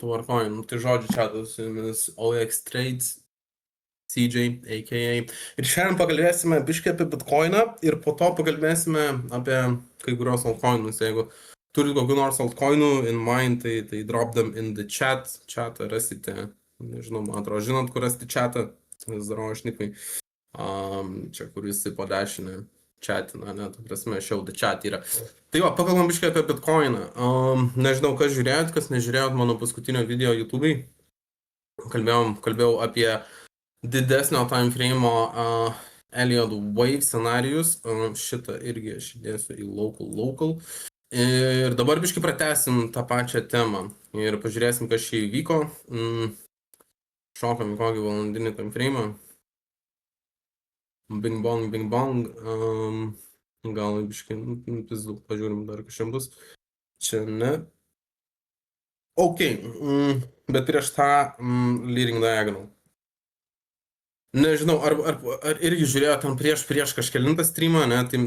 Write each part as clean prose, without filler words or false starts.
Tvarkoj, nu, tai žodžiu chatas su jumis OX Trades, CJ, a.k.a. Ir šiandien pakalbėsime biškai apie Bitcoiną ir po to pakalbėsime apie kai kurios altcoinus. Jeigu turit kokių nors altcoinų in mind, tai drop them in the chat. Chatą rasite, nežinau, man atrodo, žinot, kur rasti chatą. Zdaro šnipai. Čia kur visi po dešinę chatina, ne, ta prasme, show the chat yra. Tai va, pakalbam biškai apie Bitcoiną. Nežinau, kas žiūrėjot, kas nežiūrėjot mano paskutinio video YouTube'ai. Kalbėjau apie didesnio time frame'o Elliott Wave scenarijus. Šitą irgi aš įdėsiu į local. Ir dabar biškai pratęsim tą pačią temą. Ir pažiūrėsim, kas čia įvyko. Šokam į kokį valandinį time frame'ą. Bing bong. Gal biškai, pizdu, pažiūrim dar kažkaip bus. Čia ne. Ok, bet prieš tą leading diagonal. Nežinau, ar irgi žiūrėjo tam prieš kažkelintą streamą, ne, tai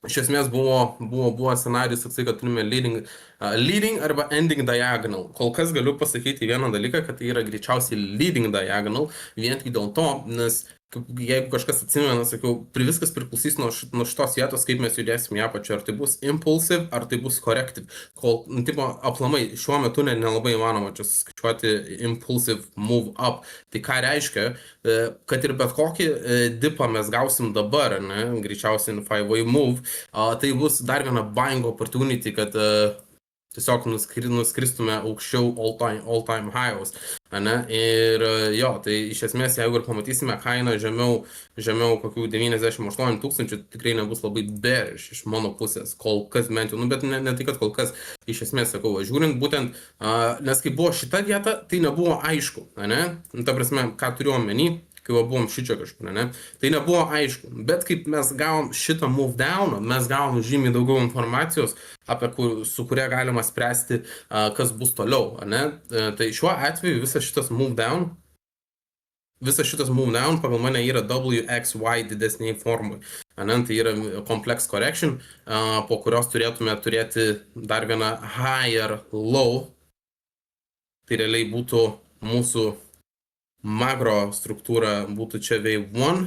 iš esmės buvo scenarijus toksai, kad turime leading arba ending diagonal. Kol kas galiu pasakyti vieną dalyką, kad tai yra greičiausiai leading diagonal, vien tik dėl to, nes jeigu kažkas atsimena, sakiau, viskas priklausys nuo šitos vietos, kaip mes judėsim į apačią, ar tai bus impulsive, ar tai bus corrective. Kol, tipo, aplamai, šiuo metu nelabai įmanoma čia skaičiuoti impulsive move up. Tai ką reiškia, kad ir bet kokį dipą mes gausim dabar, ne, greičiausiai in 5-way move, tai bus dar viena buying opportunity, kad tiesiog nuskristume aukščiau all time highs, ne? Ir jo, tai iš esmės, jeigu ir pamatysime kainą žemiau kokių 98 tūkstančių, tikrai nebus labai bearish iš mano pusės, kol kas bent jau, nu, bet ne tai, kad kol kas, iš esmės, sakau, žiūrint būtent, nes kai buvo šita vieta, tai nebuvo aišku, ne? Ta prasme, ką turiu omeny, kai buvom šičia kažkur, ne? Tai nebuvo aišku, bet kaip mes gavom šitą move down, mes gavom žymiai daugiau informacijos, su kuria galima spręsti, kas bus toliau, ne? Tai šiuo atveju visas šitas move down pagal mane yra WXY didesniai formui, ne? Tai yra complex correction, po kurios turėtume turėti dar vieną higher low, tai realiai būtų mūsų magro struktūra būtų čia wave 1,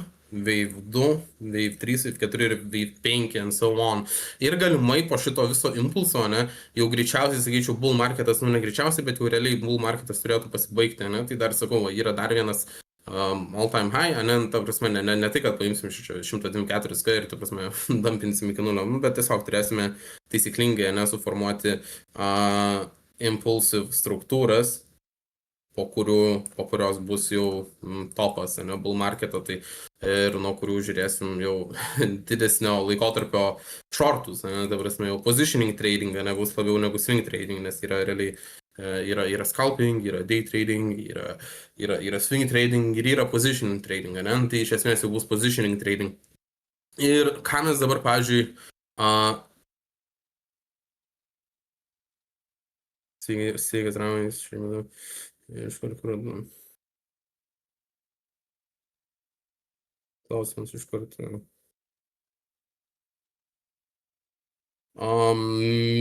wave 2, wave 3, wave 4 ir wave 5 and so on. Ir galimai po šito viso impulso, ne, jau greičiausiai, sakyčiau, bull marketas, nu ne greičiausiai, bet jau realiai bull marketas turėtų pasibaigti, ne, tai dar sakau, yra dar vienas all time high, ne, ta prasme, ne tai, kad paimsim 124K ir, ta prasme, dampinsim iki nulio, bet tiesiog turėsime taisyklingai, ne, suformuoti impulsive struktūras, po kurios bus jau topas, ne, bull marketo, tai ir nuo kurių žiūrėsim jau didesnio laikotarpio shortus, ne, ta prasme, jau positioning trading, ne, bus labiau negu swing trading, nes yra realiai, yra scalping, yra day trading, yra swing trading ir yra positioning trading, ne, tai iš esmės jau bus positioning trading. Ir ką mes dabar, pavyzdžiui, sveikas ramais, šiandien. Iš kur, klausimas iš karto.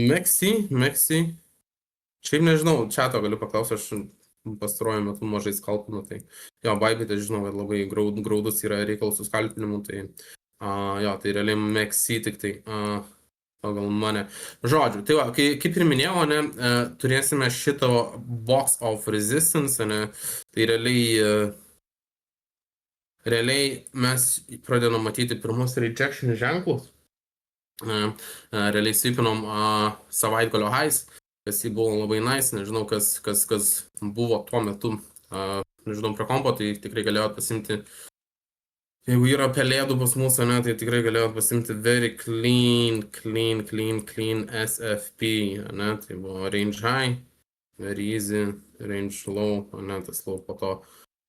Mexi. Šiaip nežinau, chato galiu paklausti, aš pastaruoju metu mažai skalpinu, tai jo, Bybit, aš žinau, kad labai graudus yra reikalas su skalpinimu, tai jo, tai realiai Mexi tik tai pagal mane. Žodžiu, tai va, kaip ir minėjau, ne, turėsime šito box of resistance, ne, tai realiai mes pradėjome matyti pirmus rejection ženklus, realiai svipinom savaitgalio highs, kas jį buvo labai nice, nežinau, kas buvo tuo metu, nežinau, prie kompo, tai tikrai galėjot pasimti. Jeigu yra pelėdų pas mūsų, ne, tai tikrai galėjot pasimti very clean SFP, ne, tai buvo range high, very easy, range low, ne, tas low po to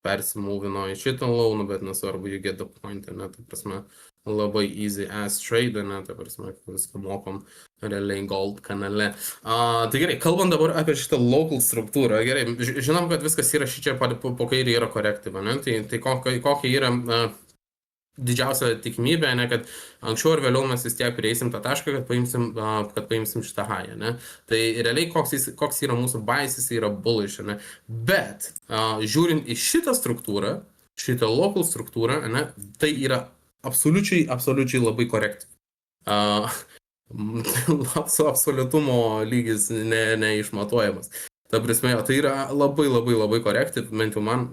persimūvino į šitą low, nu, bet nesvarbu, you get the point, ne, tai prasme, labai easy ass trade, ne, tai prasme, viską mokom realiai gold kanale. Tai gerai, kalbant dabar apie šitą local struktūrą, gerai, žinom, kad viskas yra šičia po kairį yra corrective, ne, tai kokia yra didžiausia tikimybė, ne, kad anksčiau ar vėliau mes vis tiek prieisim tą tašką, kad paimsim šitą high, ne. Tai realiai koks yra mūsų bias, jis yra bullish, ne. Bet žiūrint į šitą struktūrą, šitą local struktūrą, ne, tai yra absoliučiai labai korektiv. Absoliutumo lygis neišmatuojamas. Ta prasme, tai yra labai korektiv, bent jau man,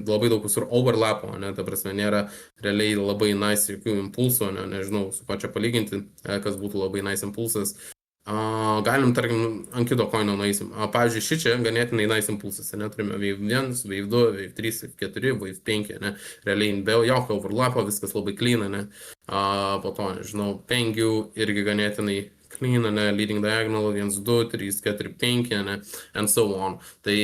labai daug visur overlapo, ne, ta prasme, nėra realiai labai nice jokių impulsų, ne, nežinau, su ko čia palyginti, kas būtų labai nice impulsas. Galim, tarkim, ant kito koino nueisim. Pavyzdžiui, ši čia ganėtinai nice impulsas, ne, turime wave 1, wave 2, wave 3, wave 4, wave 5, ne, realiai be jokio overlapo, viskas labai clean, ne, po to, nežinau, pengių irgi ganėtinai clean, ne, leading diagonal 1, 2, 3, 4, 5, ne, and so on. Tai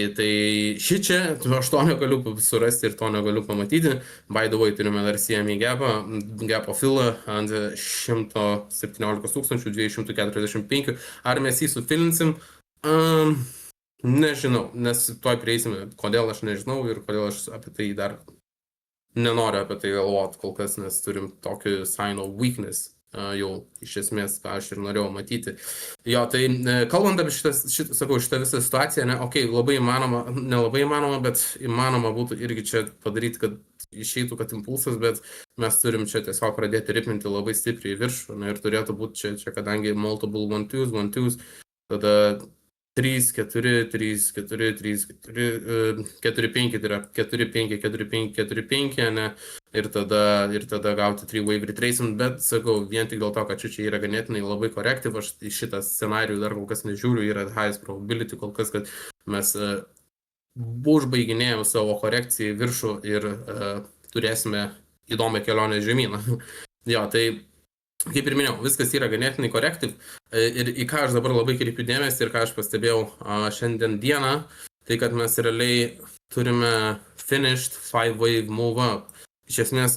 ši čia, aš to negaliu surasti ir to negaliu pamatyti. By the way, turime dar CME gapą fillą ant 117 245. Ar mes jį sufilinsim? Nežinau, nes tuoj prieisime, kodėl aš nežinau ir kodėl aš apie tai dar nenoriu apie tai galvoti kol kas, nes turim tokį sign of weakness. Jau iš esmės, ką aš ir norėjau matyti. Jo, tai kalbant apie šitą visą situaciją, ne, okei, labai įmanoma, nelabai įmanoma, bet įmanoma būtų irgi čia padaryti, kad išeitų, kad impulsas, bet mes turim čia tiesiog pradėti ripminti labai stipriai į viršų, ne, ir turėtų būti čia kadangi multiple 1-2s, tada 3, 4, 3, 4, 3, 4, 4, 5, tai yra 4, 5, 4, 5, 4, 5, ne, ir tada gauti 3 wave retracement, bet sakau, vien tik dėl to, kad čia yra ganėtinai labai korektiv, aš į šitą scenarijų dar kol kas nežiūriu, yra highest probability kol kas, kad mes užbaiginėjom savo korekciją į viršų ir turėsime įdomią kelionę žemyną. Jo, tai kaip ir minėjau, viskas yra ganėtinai korektiv ir į ką aš dabar labai kreipiu dėmesį ir ką aš pastebėjau šiandien dieną, tai kad mes realiai turime finished 5 wave move up. Iš esmės,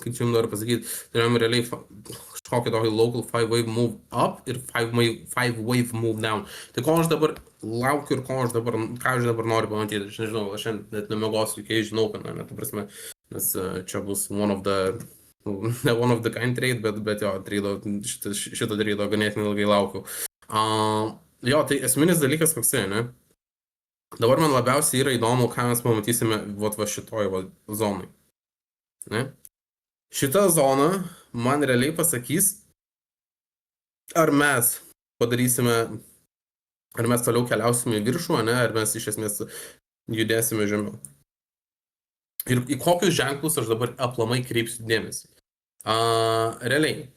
kaip čia jums noriu pasakyti, turėjom realiai kažkokį tokį local 5 wave move up ir 5 wave move down. Tai ko aš dabar laukiu ir ką aš dabar noriu pamatyti, aš nežinau, aš šiandien net nemegosiu, kai žinau, kad, ne, ta prasme, nes čia bus ne one of the kind trade, bet jo, šito trado ganėtinai ilgai laukiau. Jo, tai esminis dalykas koksai, ne? Dabar man labiausiai yra įdomu, ką mes pamatysime va šitoj zonai. Ne? Šita zona man realiai pasakys, ar mes padarysime, ar mes toliau keliausime į viršų, ne? Ar mes iš esmės judėsime žemiau. Ir į kokius ženklus aš dabar aplamai kreipsiu dėmesį. Realiai,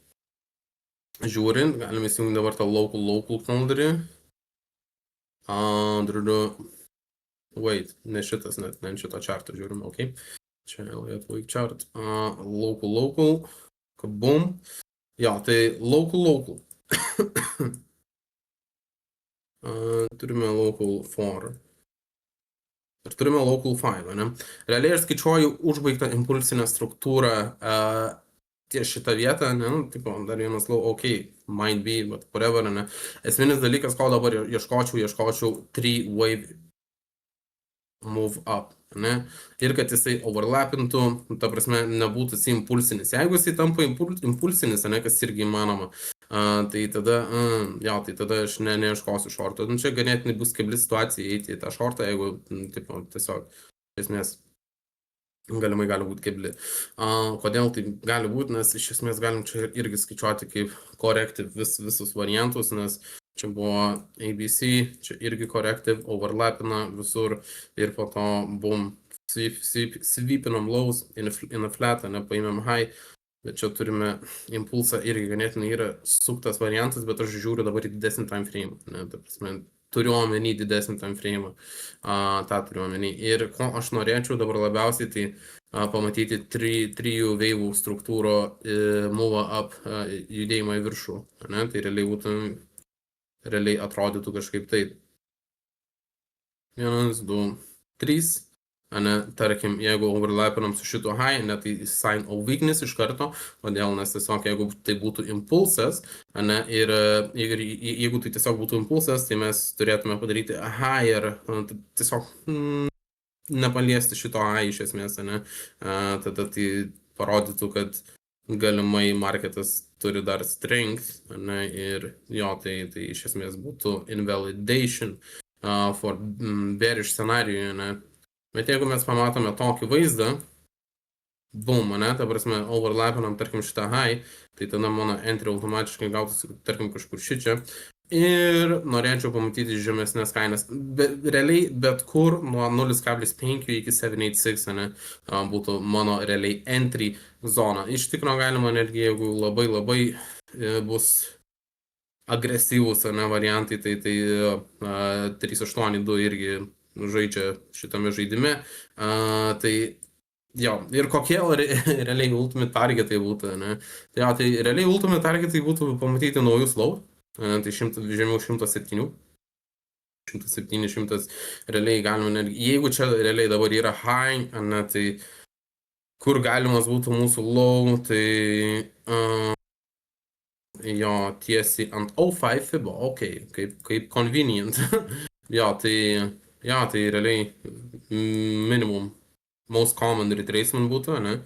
žiūrint, galime įsijungti dabar tą local folderį. Wait, ne šitas, net ne šito chartą žiūrim, ok. Čia wake chart. Local, kabum. Jo, tai local. Turime local 4. Ir turime local 5, ne? Realiai aš skaičiuoju užbaigtą impulsinę struktūrą ties šitą vietą, ne? Tipo, dar vienas ok, might be, but whatever, ne? Esminis dalykas, ko dabar ieškočiau 3 wave move up, ne? Ir kad jisai overlapintų, ta prasme, nebūtų jisai impulsinis. Jeigu jisai tampa impulsinis, ne, kas irgi įmanoma, tai tada aš neieškosiu šorto. Čia ganėtinai bus kebli situacija eiti į tą šortą, jeigu tiesiog, iš esmės, galimai gali būti kebli. Kodėl tai gali būti, nes iš esmės galim čia irgi skaičiuoti kaip corrective visus variantus, nes čia buvo ABC, čia irgi corrective, overlapina visur ir po to boom, sweepinam lows in a flat, ne, paimėm high, bet čia turime impulsą irgi ganėtinai yra suktas variantas, bet aš žiūriu dabar į didesnį time frame, ne, ta prasme, turiu omeny didesnį time frame, tą turiu omeny. Ir ko aš norėčiau dabar labiausiai, tai pamatyti 3 veivų struktūro move up judėjimą į viršų, ne, tai realiai atrodytų kažkaip taip. 1, 2, 3, ne, tarkim, jeigu overlapinam su šito high, ne, tai sign of weakness iš karto, kodėl, nes tiesiog jeigu tai būtų impulsas, ne, ir jeigu tai tiesiog būtų impulsas, tai mes turėtume padaryti high ir tiesiog nepaliesti šito high iš esmės, ne, tada tai parodytų, kad galimai marketas turi dar strength, ne, ir jo, tai iš esmės būtų invalidation for bearish scenarijų, ne. Bet jeigu mes pamatome tokį vaizdą, boom, ne, ta prasme, overlapinam, tarkim, šitą high, tai tada mano entry automatiškai gautųsi, tarkim, kažkur šičia. Ir norėčiau pamatyti žemesnės kainas. Realiai bet kur nuo 0,5 iki 786, ne, būtų mano realiai entry zona. Iš tikro galima netgi, jeigu labai bus agresyvūs, ne, variantai, tai 382 irgi žaidžia šitame žaidime. Tai jo, ir kokie realiai ultimate targetai būtų, ne? Tai jo, tai realiai ultimate targetai būtų pamatyti naujus low, tai žemiau 107. 107, 100 realiai galima netgi, jeigu čia realiai dabar yra high, ne, tai kur galimas būtų mūsų low, tai jo, tiesiai ant 05 fibo, kaip convenient. jo, tai realiai minimum most common retracement būtų, ne?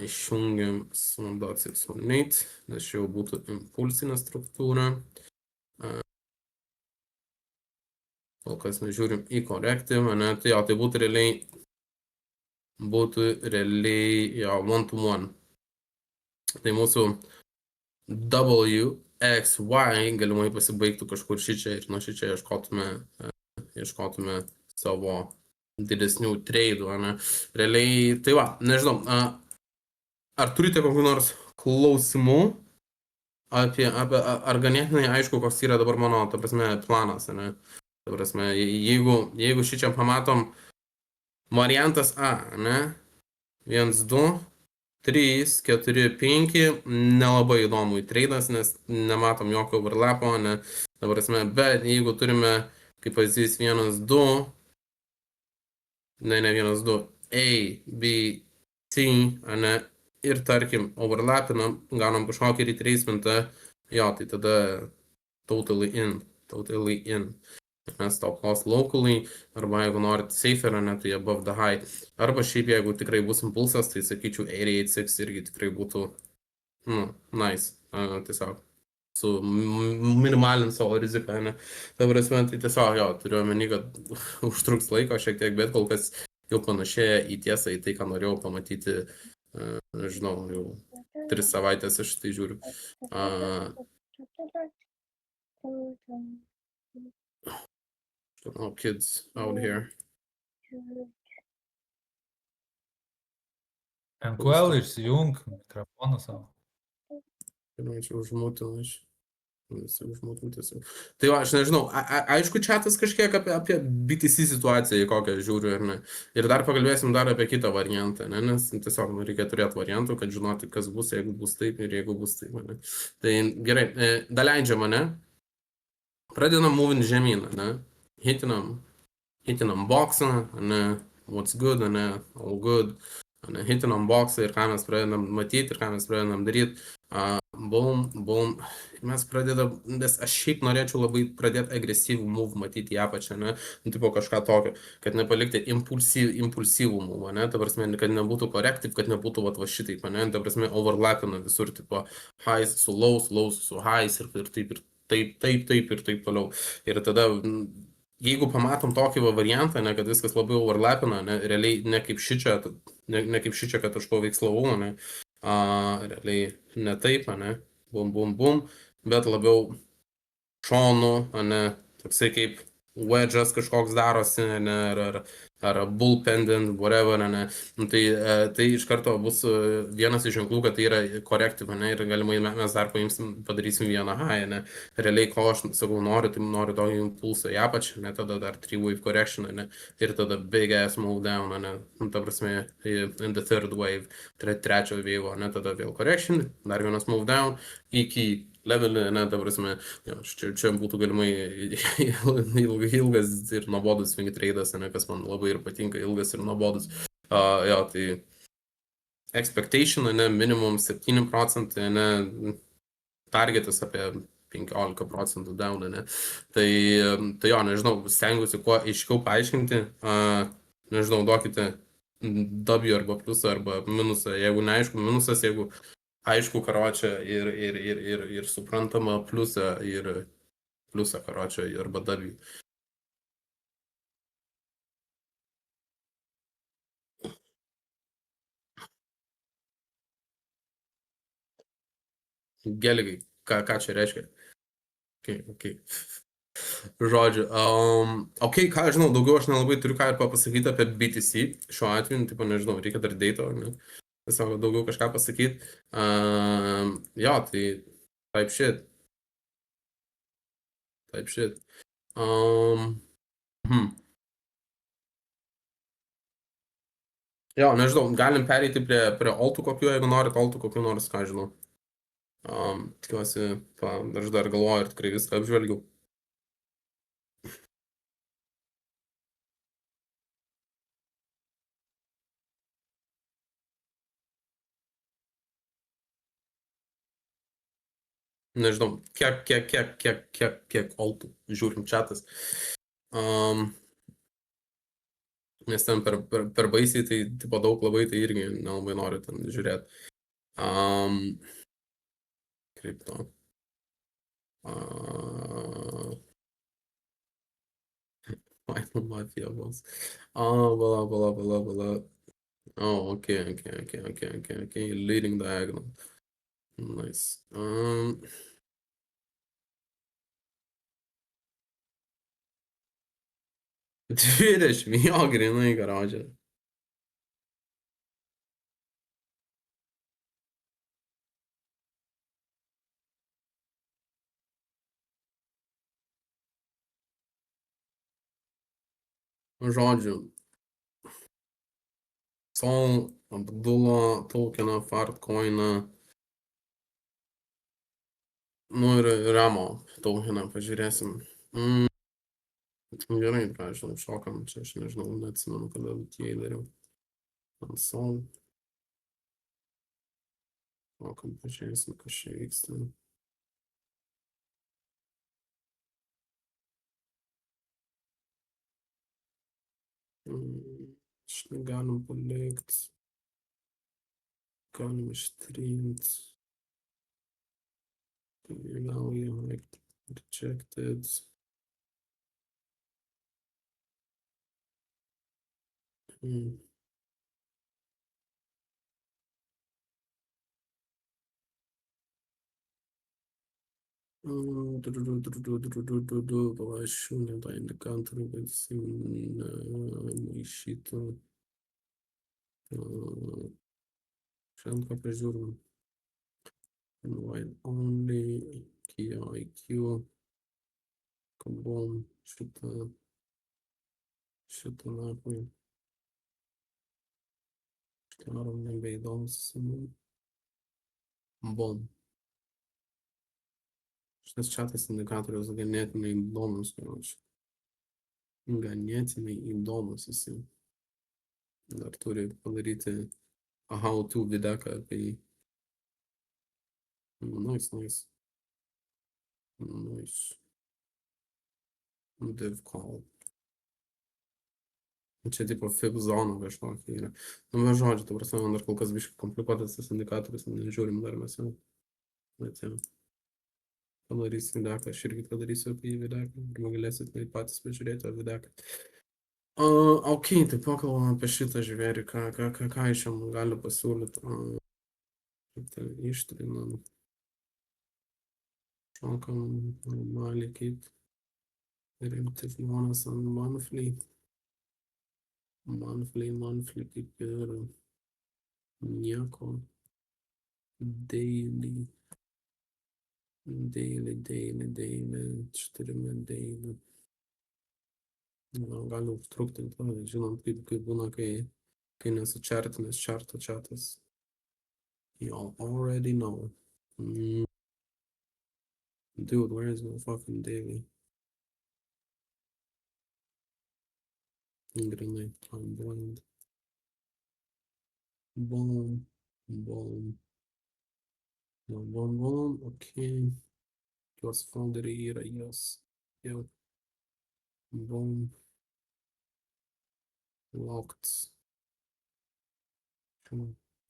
Išjungiam sum.618, nes čia jau būtų impulsinė struktūra. Kol kas nežiūrim į corrective, ne? Tai jo, tai būtų realiai jo, one to one. Tai mūsų WXY galimai pasibaigtų kažkur šičia ir nuo šičia ieškotume savo didesnių treidų, ne? Realiai, tai va, nežinau, ar turite kokių nors klausimų ar ganėtinai aišku, koks yra dabar mano, ta prasme, planas, ne? Ta prasme, jeigu šičia pamatom variantas A, ne? 1, 2, 3, 4, 5, nelabai įdomu į treidas, nes nematom jokio overlapo, ne? Ta prasme, bet jeigu turime, kaip pavyzdys, 1, 2, ne 1, 2, A, B, C, ne, ir tarkim, overlapinam, gaunam kažkokį retracementą, jo, tai tada totally in. Mes stop loss locally, arba jeigu norit safer, ne, tai above the high. Arba šiaip, jeigu tikrai bus impulsas, tai sakyčiau 886 irgi tikrai būtų, nice, tiesiog su minimalint savo riziką, ne. Ta prasme, tai tiesiog, jo, turiu omeny, kad užtruks laiko šiek tiek, bet kol kas jau panašėja į tiesą, į tai, ką norėjau pamatyti, nežinau, jau 3 savaitės aš tai žiūriu. Kids out here. NQL išsijung mikrofoną savo. Čia užmutinau. Tai va, aš nežinau, aišku, chatas kažkiek apie BTC situaciją, į kokią žiūriu, ar ne. Ir dar pakalbėsim dar apie kitą variantą, ne, nes tiesiog reikia turėti variantų, kad žinoti, kas bus, jeigu bus taip ir jeigu bus taip, ne. Tai gerai, daleidžia mane, pradedam moving žemyn, ne, hitinam boxą, ne, what's good, ne, all good, ne, hitinam boxą ir ką mes pradedam matyti ir ką mes pradedam daryti. Boom. Mes pradedam, nes aš šiaip norėčiau labai pradėti agresyvų move matyti į apačią, ne, tipo kažką tokio, kad nepalikti impulsyvų move, ne, ta prasme, kad nebūtų corrective, kad nebūtų va šitaip, ne, ta prasme, overlapina visur, tipo, highs su lows su highs ir taip toliau. Ir tada, jeigu pamatom tokį variantą, ne, kad viskas labai overlapina, ne, realiai ne kaip šičia, kad aš paveikslavau, ne, realiai ne taip, ne, bum, bet labiau šonų, ne, toksai kaip wedge'as kažkoks darosi, ne, ar bull pendant, whatever, ne, tai iš karto bus vienas iš ženklų, kad tai yra corrective, ne, ir galimai mes dar padarysim vieną high, ne, realiai, ko aš sakau noriu, tai noriu tokį impulsą į apačią, ne, tada dar 3-wave correction, ne, ir tada big ass move down, ne, ta prasme, in the third wave, trečio wave, ne, tada vėl correction, dar vienas move down, iki levelį, ne, ta prasme, jo, čia būtų galimai ilgas ir nuobodus swing trade'as, ne, kas man labai ir patinka, ilgas ir nuobodus. Jo, tai expectation, ne, minimum 7%, ne, targetas apie 15% down, ne. Tai jo, nežinau, stengiuosi kuo aiškiau paaiškinti, nežinau, duokite W arba pliusą arba minusą. Jeigu neaišku minusas, jeigu aišku karočią ir suprantama pliusą ir pliusą karočią arba W. Geligai, ką čia reiškia? Okay. Žodžiu, ką aš žinau, daugiau aš nelabai turiu ką pasakyti apie BTC. Šiuo atveju, nu, tipo, nežinau, reikia dar dato, ne? Tiesiog daugiau kažką pasakyti. Jo, tai type shit. Type shit. Hmm. Jo, nežinau, galim pereiti prie altų kokių, jeigu norit altų kokių nors, ką žinau. Tikiuosi, aš dar galvoju ir tikrai viską apžvelgiau. Nežinau, kiek altų žiūrim chatas. Nes ten per baisiai, tai tipo daug labai, tai irgi nelabai noriu ten žiūrėti. Kripto. Final Mafia bus. Bala. Oh, okay. Leading diagonal. Nice. 20, jo, grinai, karočią. Žodžiu. Sol, Abdullah, tokeną, Fartcoiną. Nu ir Ramo tokeną pažiūrėsim. Gerai, ką žinau, šokam, čia aš nežinau, neatsimenu, kada tie dariau. Ant Sol. Šokam, pažiūrėsim, kas čia vyksta. Štai galim palikti. Galim ištrinti. Vėliauja, rejected. Pavašiūnė tą indikatorių, bet jisai maišytų. Šiandien ką pažiūrim. Invite only, IQ, kabom, šitą lapui. Darom nebeįdomus. Bom. Šitas chatas indikatorius ganėtinai įdomus, karočiui. Ganėtinai įdomus jisai. Dar turi padaryti how-to videką apie jį. Nice. Div call. Čia tipo fib zona kažkokia yra. Nu, mes žodžiu, ta prasme, man dar kol kas biškai komplikuotas tas indikatorius, nežiūrim dar mes jau. Bet jau. Padarysim videką, aš irgi padarysiu apie jį videką. Arba galėsit patys pažiūrėti videką. Ok, tai pakalbam apie šitą žvėrį, ką iš jam gali pasiūlyti. Tai ištrinam. Šokam normaliai kaip rimti žmonės ant monthly kaip ir nieko. Daily. Turime daily. Gali užtrukti, žinom, kaip būna, kai nesučertinės čarto chatas. You already know. Dude, where is my fucking daily? Grinai, I'm blind. Boom. Okay. Jos folderiai yra jos. Jau. Boom. Locked.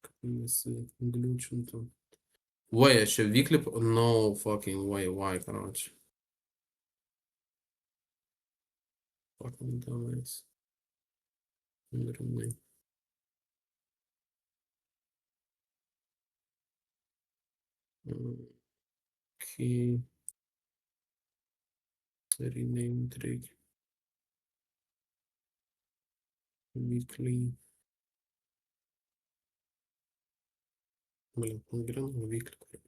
kad nesigliūčintų. Vai, aš čia vyklį... No fucking way, why, karoči. Fucking dumbass. Grinai. Okay. Renamed reikia. Weekly. Блин, гринai weekly.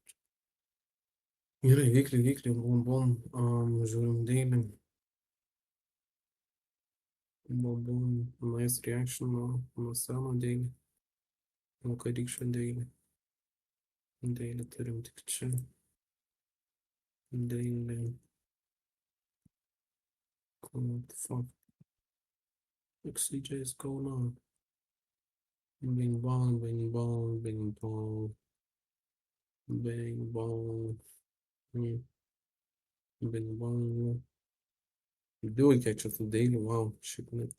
Gerai, weekly, bum. Žiūrim daily. Bum. Nice reaction nuo seno daily. Vakarykščio daily. Daily turim tik čia. Daily. What the fuck? XCJ is going on. Bing bong. Bing bong. Bing bong. Dude, kiek čia tų daily, wow, šiaip net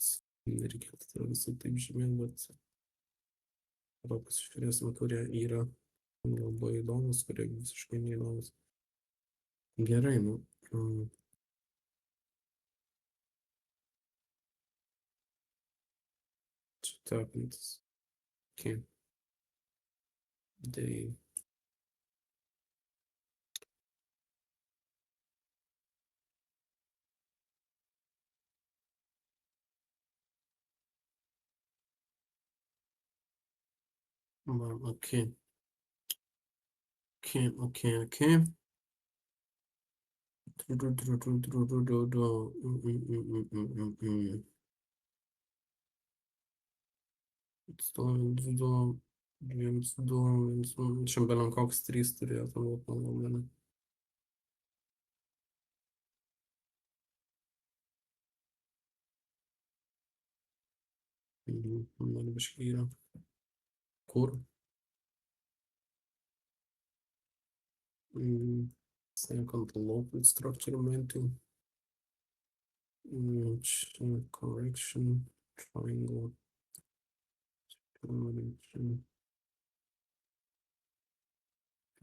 nereikėtų tai visą taip žymėti, bet tada pasižiūrėsim, kurie yra labai įdomus, kurie visiškai neįdomus. Gerai, nu. Čia tapintis. Okay. Day. Okay. Atstovint 2, 2, šiandien koks 3 turėtų būti mano nuomonė. Man biškai yra. Kur? Second local structure mental. Correction. Triangle. Correction.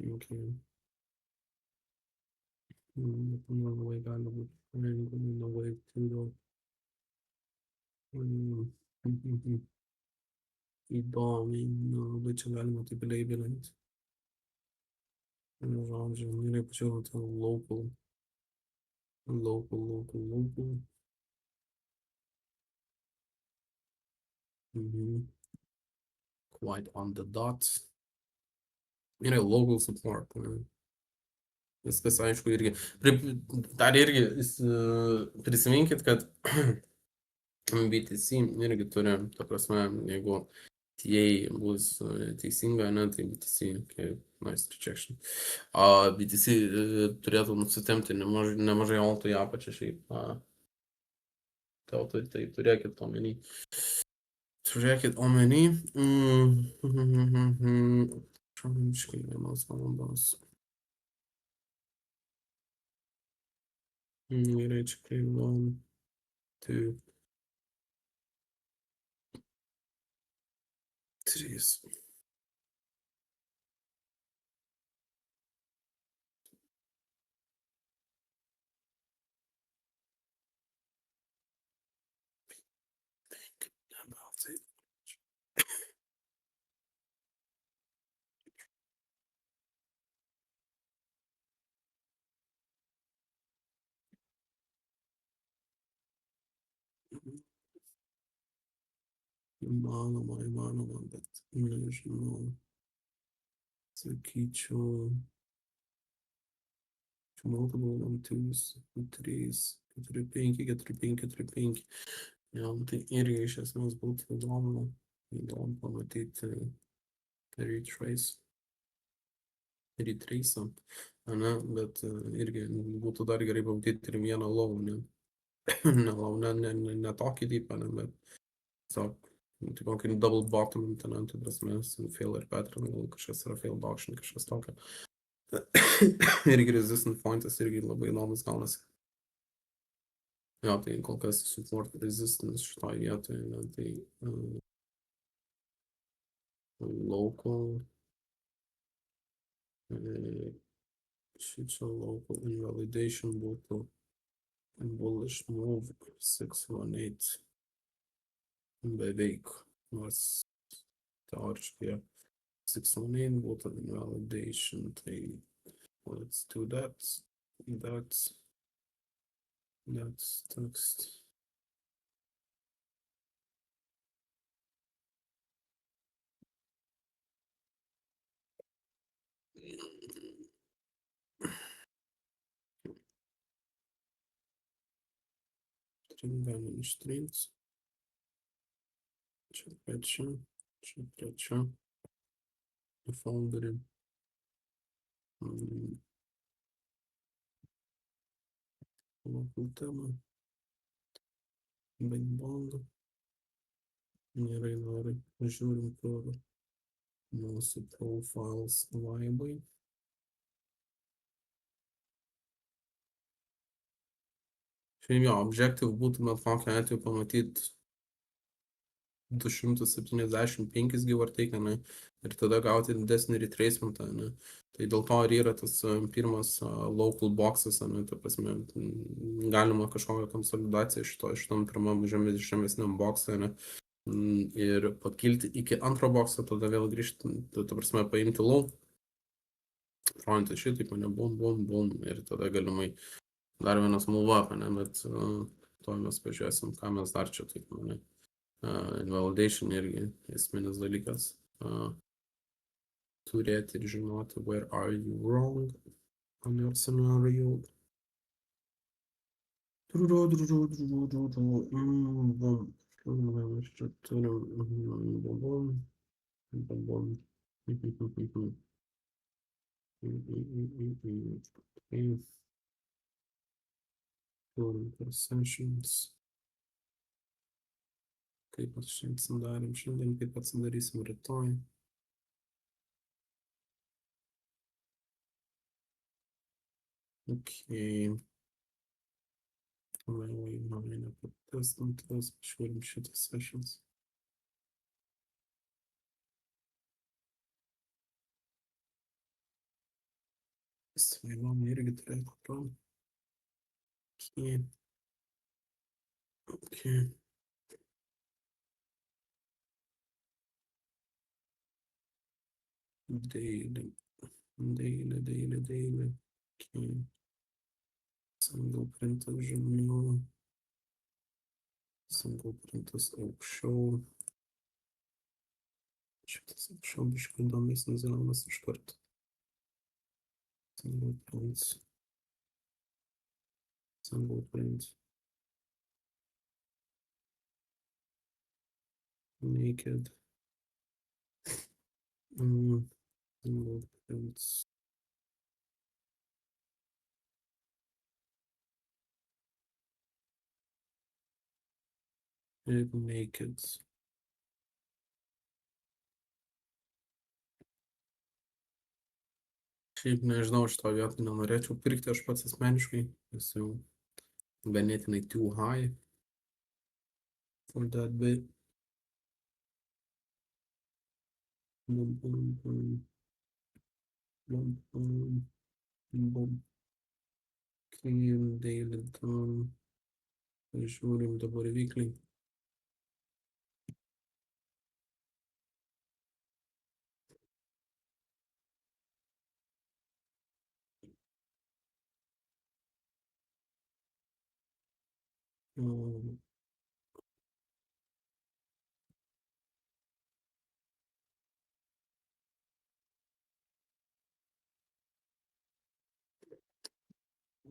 Okay. Labai gali būti. Labai daug. Įdomiai, labai čia galima taip leibelinti. Žodžiu, gerai pačiau local. Quite on the dot. Gerai, local support. Viskas aišku irgi. Dar irgi prisiminkit, kad BTC irgi turi, ta prasme, jeigu TA bus teisinga, ne, tai BTC, okay, nice rejection. BTC turėtų nusitemti nemažai altų į apačią šiaip. Tai turėkit omeny. Šamiškai vienos valandos. Gerai, čia kai 1, 2, 3. Įmanoma, bet nežinau. Sakyčiau, multiple 1, 2, 3, 4, 5. Ja, tai irgi iš esmės būtų įdomu pamatyti retrace'ą, ne, bet irgi būtų dar gerai pamatyti ir vieną low, ne tokį deepą, ne, bet tiesiog tai kokį double bottom, ten, tai prasme, failure pattern, kažkas yra failed auction, kažkas tokio. Irgi resistant pointas irgi labai įdomus gaunasi. Jo, tai kol kas support resistance šitoj vietoje, ne, tai local, šičia local invalidation būtų bullish move 618 beveik, nors teoriškai 618 būtų invalidation, tai let's do that. That's text. Galim ištrint. Čia trečia. Folderį. Local tema. Big bond. Gerai, nori. Žiūrim kur mūsų profiles vaibai. Šiaip jo, objective būtų bet kokiu atveju pamatyti 275 give or take, ne, ir tada gauti didesnį retracementą, ne. Tai dėl to ir yra tas pirmas local boxas, ne, ta prasme, galima kažkokią konsolidaciją šitam pirmam žemesniam boxą, ne, ir pakilti iki antro boxo, tada vėl grįžti, ta prasme, paimti low, frontą šitaip, ne, bum, ir tada galimai dar vienas move up, ne, bet to mes pažiūrėsim, ką mes dar čia taip, ne. Invalidation irgi esminis dalykas. Turėti ir žinoti, where are you wrong on your scenario. Mes čia turim sessions. Kaip šiandien darėm, kaip atsidarysim rytoj. Okay. Vėlai nepatestam, tada pažiūrim šitas sessions. Svainom irgi turėtų to. Okay. Daily. Okay. Single printas žemiau. Single printas aukščiau. Šitas aukščiau biškai įdomesnis gaunas iš karto. Single print. Naked. Single prints. Ir naked. Šiaip nežinau, šito vietą nenorėčiau pirkti aš pats asmeniškai, nes jau ganėtinai too high for that bit. Bum. Clean daily done. Žiūrim dabar weekly.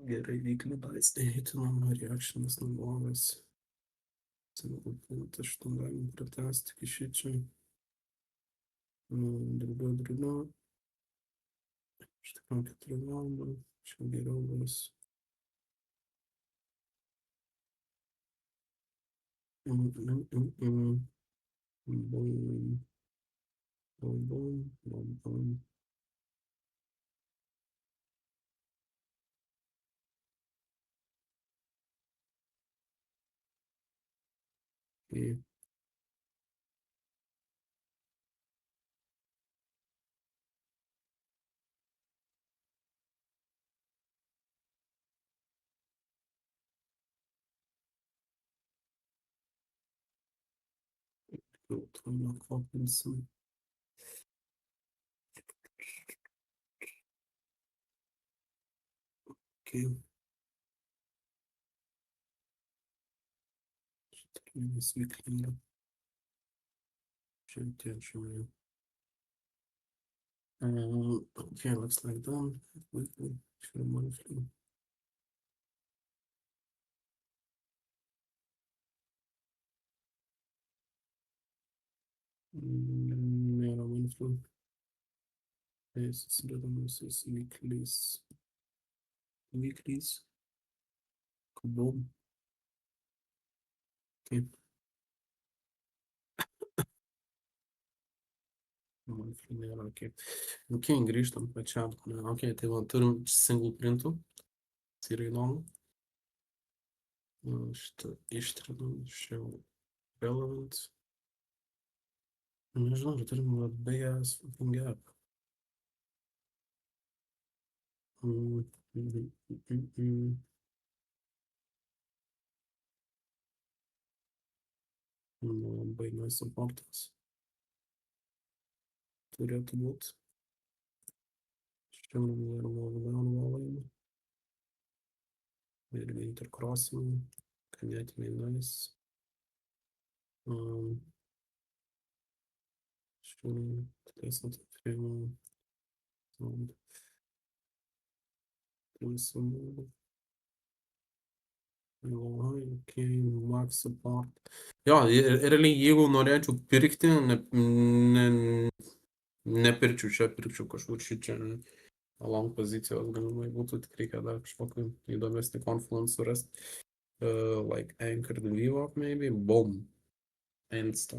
Gerai, weekly buys neįtinom, reactionas neblogas. Single print, aš tam galim pratęsti iki šičia. Drugiau. Iš tikrųjų 4 valandų, čia geriau bus. Bum. Okay. To nekopinsim. Okay. Vis weekly. Šiandien. Okay, looks like done. Weekly. Monthly. Nėra monthly. Susidedamasis weeklies. Kabum. Okay. Monthly nėra, okay. Okay, grįžtam pačiam. Okay, tai va, turim single printų. Tai yra įdomu. Šitą ištrinam, šiau relevant. Nežinau, ar turim labai geras fucking gap. Labai nesupportas. Turėtų būt. Šiandien ir valai. Ir intercrossing. Ganėtinai nice. Šiandien tiesiog frame. Okay, max support. Jo, realiai jeigu norėčiau pirkti, nepirkčiau čia, pirkčiau kažkur šičia. Long pozicijos galimai būtų, tik reikia dar kažkokį įdomesnį confluence surasti. Like anchored VWAP maybe. Boom. Insta.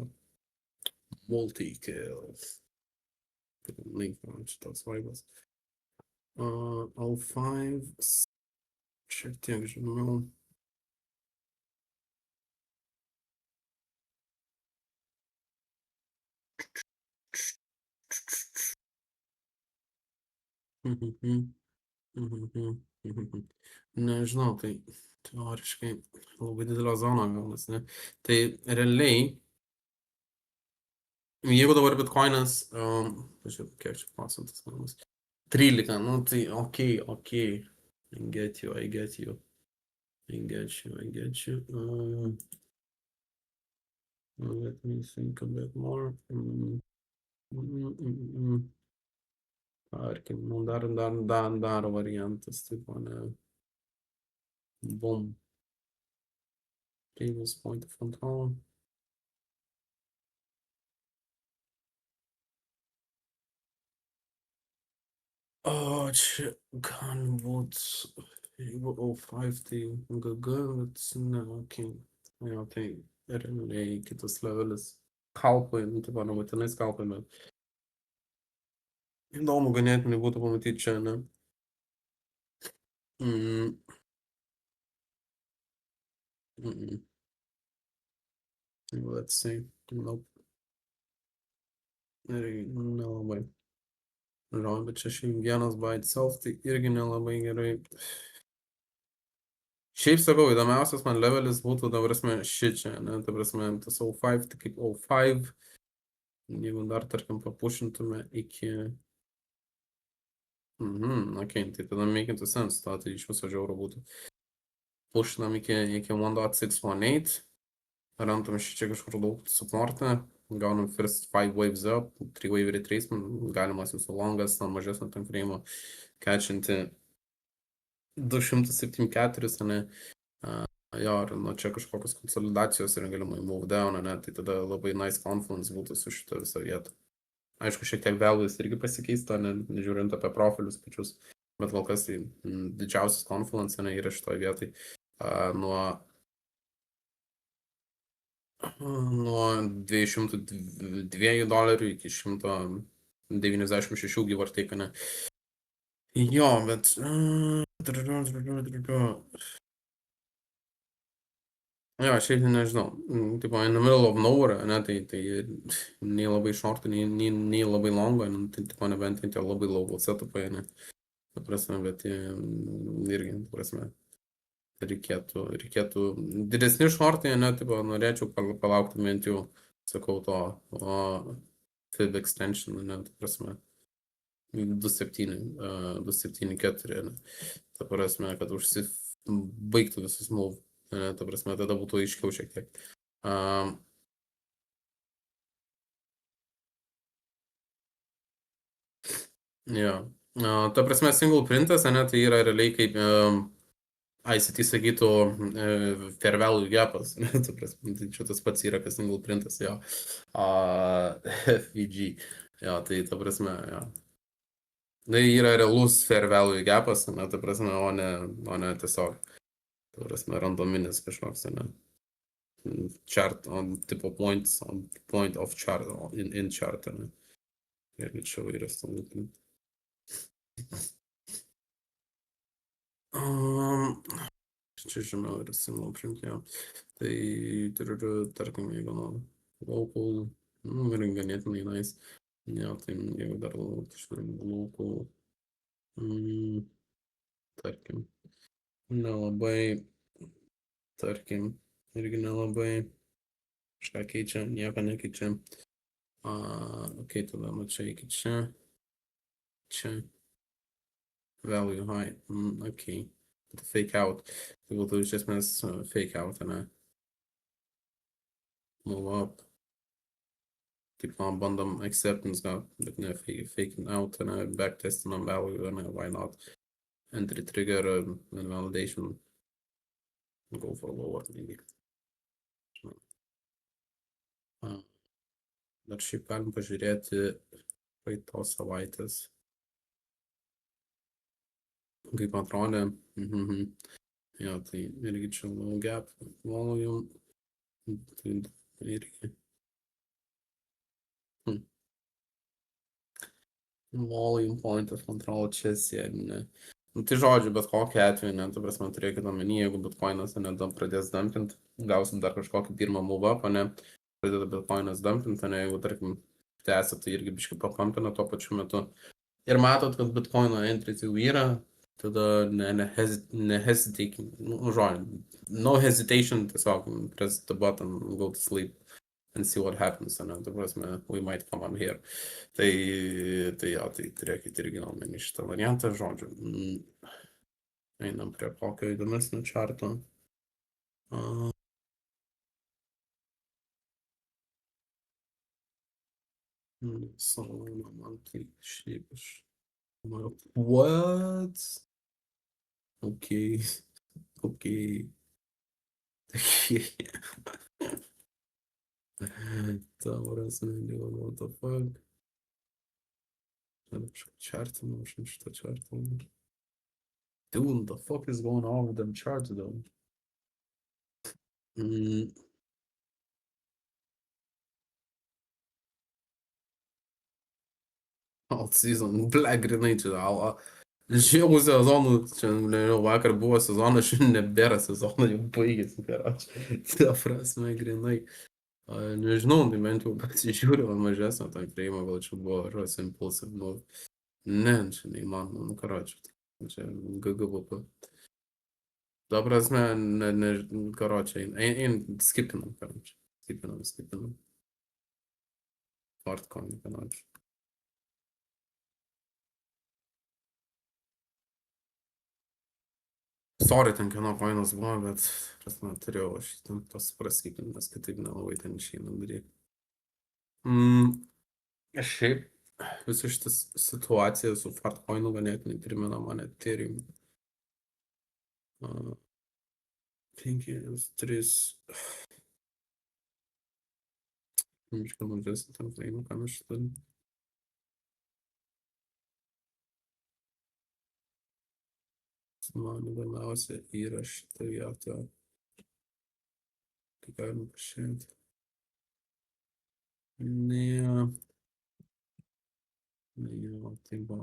Multi-kills. Link man šitas vaibas. L5. Šiek tiek žinau. Nežinau, tai teoriškai labai didelio zono gaunas, ne? Tai realiai, jeigu dabar bitcoinas, pažiūrėjau, kiek čia procentas gaunas? 13, nu tai okay. I get you. Let me think a bit more. Tarkim, nu dar variantas, taip, ne. Boom. Previous point of control. O, čia gali būt, jeigu O5, tai GG, bet ne, okei. Jo, tai realiai kitas levelis. Skalpai, nu, taip, nebūtinai skalpai, bet įdomu ganėtinai būtų pamatyti čia, ne? Let's see. Nope. Nelabai. Žinau, bet čia šiandienas by itself, tai irgi nelabai gerai. Šiaip sakau, įdomiausias man levelis būtų, ta prasme, šičia, ne, ta prasme, tas O5, tai kaip O5, jeigu dar, tarkim, papušintume iki... Okay, tai tada making sense, tai iš viso žiauro būtų. Pušinam iki 1.618, rantam šičia kažkur daug supportą, gaunam first 5 waves up, 3 wave retracement, galimas jūsų longas, mažesnio time frame, catchinti 274, ne? Jo, ir nu čia kažkokios konsolidacijos ir galimai move down, ne? Tai tada labai nice confluence būtų su šitą visą vietą. Aišku, šiek tiek values irgi pasikeista, nežiūrint apie profilius pačius, bet kol kas tai didžiausias confluence, ne, yra šitoje vietoj. Nuo 202 dolerių iki 196 give or take, ne. Jo, bet... Jo, šiaip nežinau. Tipo, in the middle of nowhere, ne, tai nei labai short, nei labai longo, tai tipo, nebent tie labai low setupai, ne. Ta prasme, bet irgi, ta prasme, reikėtų didesni shortai, ne, tipo, norėčiau palaukti bent jau sakau to, fib extension, ne, ta prasme, 274, ne, ta prasme, kad baigtų visus move, ne, ta prasme, tada būtų aiškiau šiek tiek. Jo. Ta prasme, single printas, ne, tai yra realiai kaip ICT sakytų fair value gapas, ne, ta prasme, tai čia tas pats yra, kas single printas, jo. FVG, jo, tai ta prasme, jo. Tai yra realus fair value gapas, ne, ta prasme, o ne tiesiog, ta prasme, randominis kažkoks, ne. Chart on tipo points, on point of chart, in chart, ne. Ir čia yra standartinė. Čia žemiau yra single print, jo. Tai turiu, tarkim, jeigu local, ir ganėtinai nice. Jo, tai jeigu dar local, tarkim, nelabai, tarkim, irgi nelabai, kažką keičia, nieko nekeičia. Ok, tada čia iki čia, value high, ok, fake out, tai būtų iš esmės fake out, ne, move up, taip, bandom acceptance gal, bet ne faking out, ne, backtestinam value, ne, why not, entry trigger and validation, go for lower, maybe. Dar šiaip galim pažiūrėti praeitos savaitės. Kaip atrodė. Jo, tai irgi čia low gap, volume. Tai irgi. Volume point of control čia sėdi, ne. Tai žodžiu, bet kokiu atveju, ne, tu prasme, turėkit omeny, jeigu bitcoinas, ne, pradės dumpint, gausim dar kažkokį pirmą move up, ne, pradeda bitcoinas dumpint, ne, jeigu, tarkim, tęsia, tai irgi biškai papampina tuo pačiu metu. Ir matot, kad bitcoino entries jau yra, tada nehesitating, žodžiu, no hesitation, tiesiog press the button, go to sleep and see what happens, ne, tu prasme, we might come on here. Tai jo, tai turėkit irgi omeny šitą variantą, žodžiu. Einam prie kokio įdomesnio čarto. Man tai šiaip aš... What? Okay. Ta prasme, what the fuck? Charting, šitą chartą. Dude, the fuck is going on with them charts though? Alt season, ble, grinai čia, žiemų sezonų, čia, nežinau, vakar buvo sezonas, šiandien nebėra sezono, jau baigėsi, karočiui. Ta prasme, grinai. Nežinau, tai bent jau pasižiūriu, mažesnio tą kreimą, gal čia buvo kažkoks impulsive move. Ne, čia neįmanoma, karočiui. Čia GGVP. Ta prasme, karočiui, skipinam, karočiui. Skipinam. Fartcoin, karočiui. Sorry, ten kieno koinas buvo, bet, prasme, turėjau aš ten tos praskipinti, nes kitaip nelabai ten išeina daryti. Šiaip, visa šitą situaciją su Fartcoinu ganėtinai primena man Ethereum. 5, 3. Miškai mažesnį ten fraimą, ką mes šitą. Man įdomiausia yra šitą vietą. Tai galima pažiūrėti. Ne, tipo.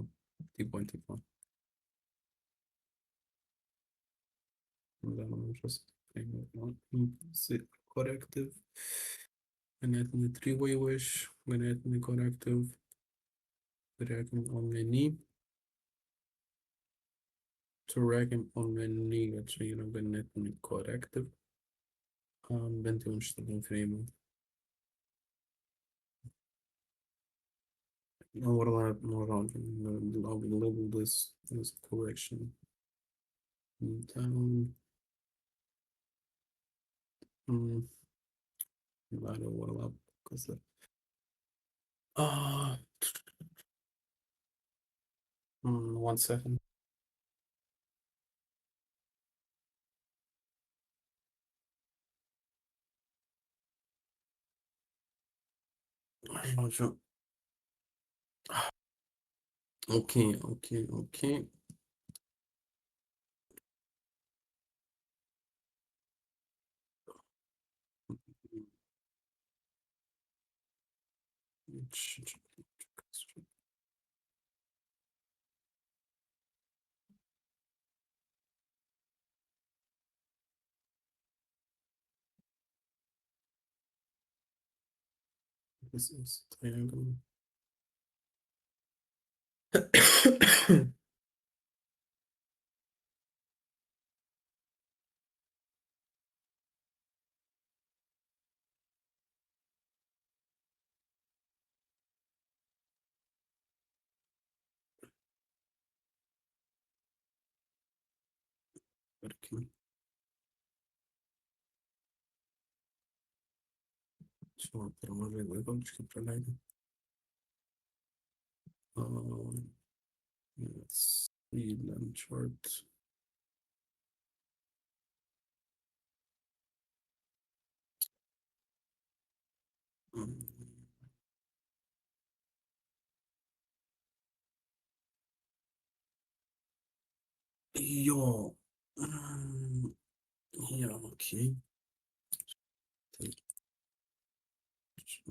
Galima just corrective. Ganėtinai three-way wish, ganėtinai corrective. Turėkim omeny. Turėkim omeny, kad čia yra ganėtinai corrective. Bent jau šitą frame. Overlap, no wrong. I'll label this as correction. Down. Not overlap because uh 1 second. Žodžiu. Okay. This is triangle. Tarkim. Čia per mažai laiko kažkaip praleidau. Let's see them chart. Jo. Jo, okay. Tai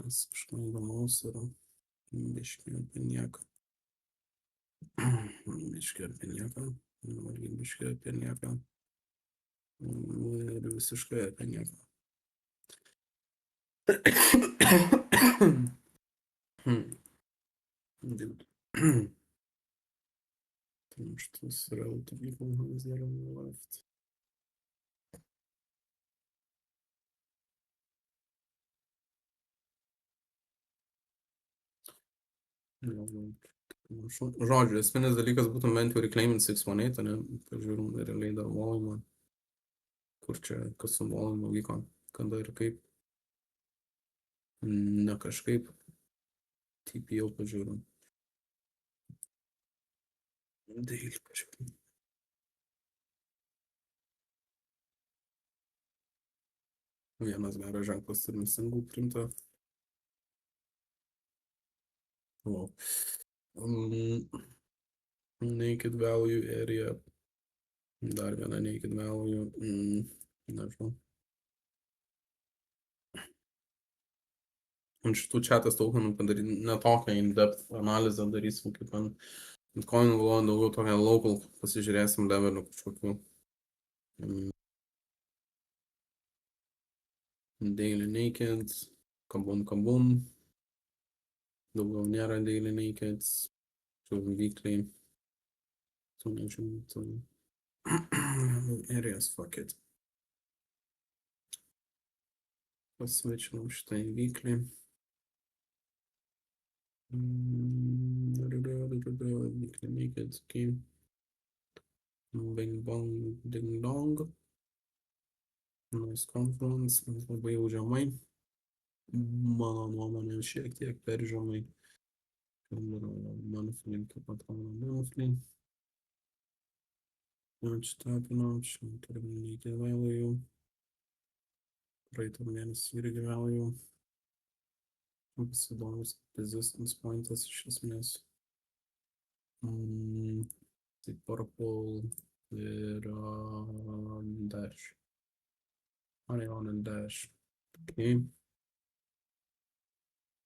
mes kažką įdomaus yra. Biškį apie nieką. Biškį apie nieką. Biškį apie nieką. Ir visiškai apie nieką. Dude. Что сразу people is there on the left. Žodžiu, esminis dalykas būtų bent jau reclaiming 618, ne? Pažiūrim realiai dar volumą. Kur čia, kas su volumu vyko, kada ir kaip. Ne kažkaip. TPO pažiūrim. Daily pažiūrim. Vienas geras ženklas turim single primta. Wow. Naked value area. Dar viena naked value. Nežinau. Ant šitų chatas tokenų padaryti ne tokią in-depth analizę darysim kaip ant Bitcoin, daugiau tokią local pasižiūrėsim levelių kažkokių. Daily naked, kabum. Daugiau nėra daily naked. Weekly. Areas, fuck it. Pasvečinam šitą į weekly. Weekly naked, okay. Bing bong, ding dong. Nice confluence, labai jau žemai. Mano nuomonė šiek tiek per žemai. Monthly, kaip atrodo monthly. Notch, top notch, turim naked value. Praeitą mėnesį irgi value. Įdomus resistance pointas iš esmės. Tai purple ir dash. On and dash. Okay.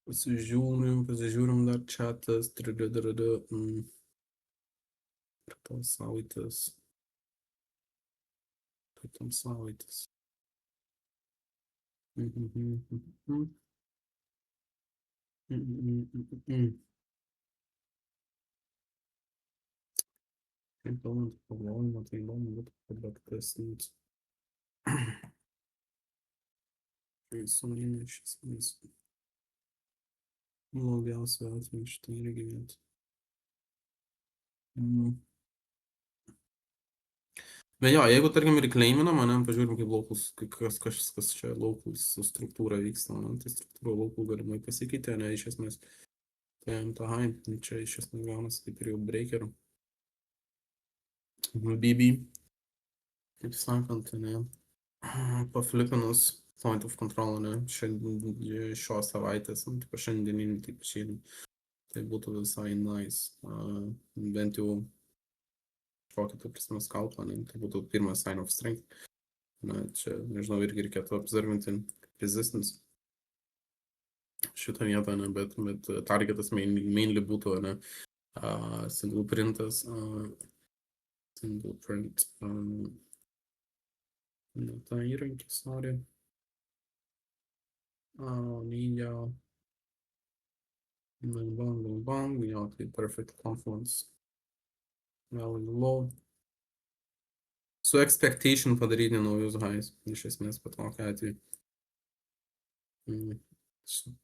Pasižiūrim dar chatas. Praeitom savaitės. Kaip kalbant pagalvojimą, tai įdomu būtų pabaktasnyti. Tai suminė iš esmės. Blogiausiu atveju šitą irgi vietą. Mm. Bet jo, jeigu, tarkim, reclaiminam, ane, pažiūrim, kaip locals, kas čia locals su struktūra vyksta, ane, tai struktūra local galimai pasikeitė, ne, iš esmės, tai MTH, čia iš esmės gaunasi kaip ir jau breaker. BB, kaip sakant, ne, paflipinus point of control, ne, šios savaitės, tipo šiandieninį, taip šiandien, tai būtų visai nice, bent jau kokį, tai prasme, skalpą, ne, tai būtų pirmas sign of strength. Na, čia, nežinau, irgi reikėtų observinti resistance šitą vietą, ne, bet targetas mainly būtų, ne, single printas, single print, ne, tą įrankį, sorry, neįdėjo, bang, jo, tai perfect confluence, value low, su expectation padaryti naujus highs, iš esmės, pat kokią atveju. Viską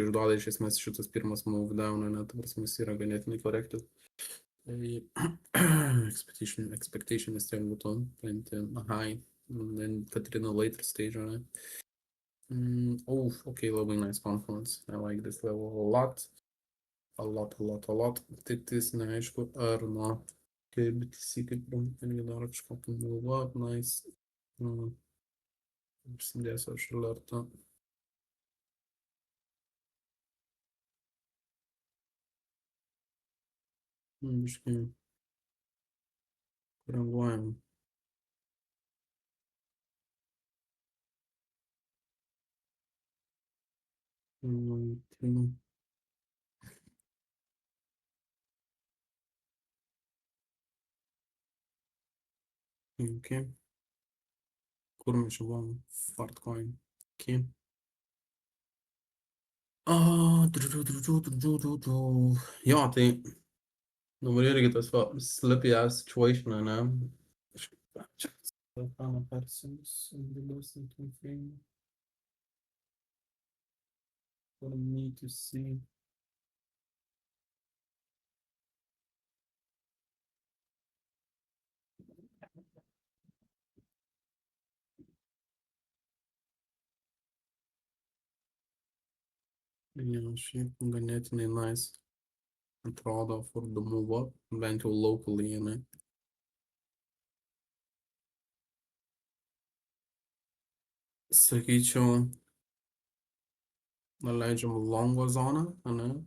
išduoda iš esmės šitas pirmas move down, ne, ta prasme, jis yra ganėtinai corrected. Tai expectation vis tiek būtų paimti high, kad ir in a later stage, ne. Okay, labai nice confluence. I like this level a lot. A lot. Tik neaišku, ar nuo BTC kaip irgi dar kažkokį move up, nice. Prisidėsiu aš alertą. Biškai koreguojam. Okay. Kur mes čia buvom? Fartcoin. Okay. Jo, tai dabar irgi tas slippy ass situation, ne? Čia ekraną persijungs, didesnį time frame. For me to see. Jo, šiaip ganėtinai nice. Atrodo for the move up, bent jau locally, ne? Sakyčiau, leidžiam longo zoną, ne?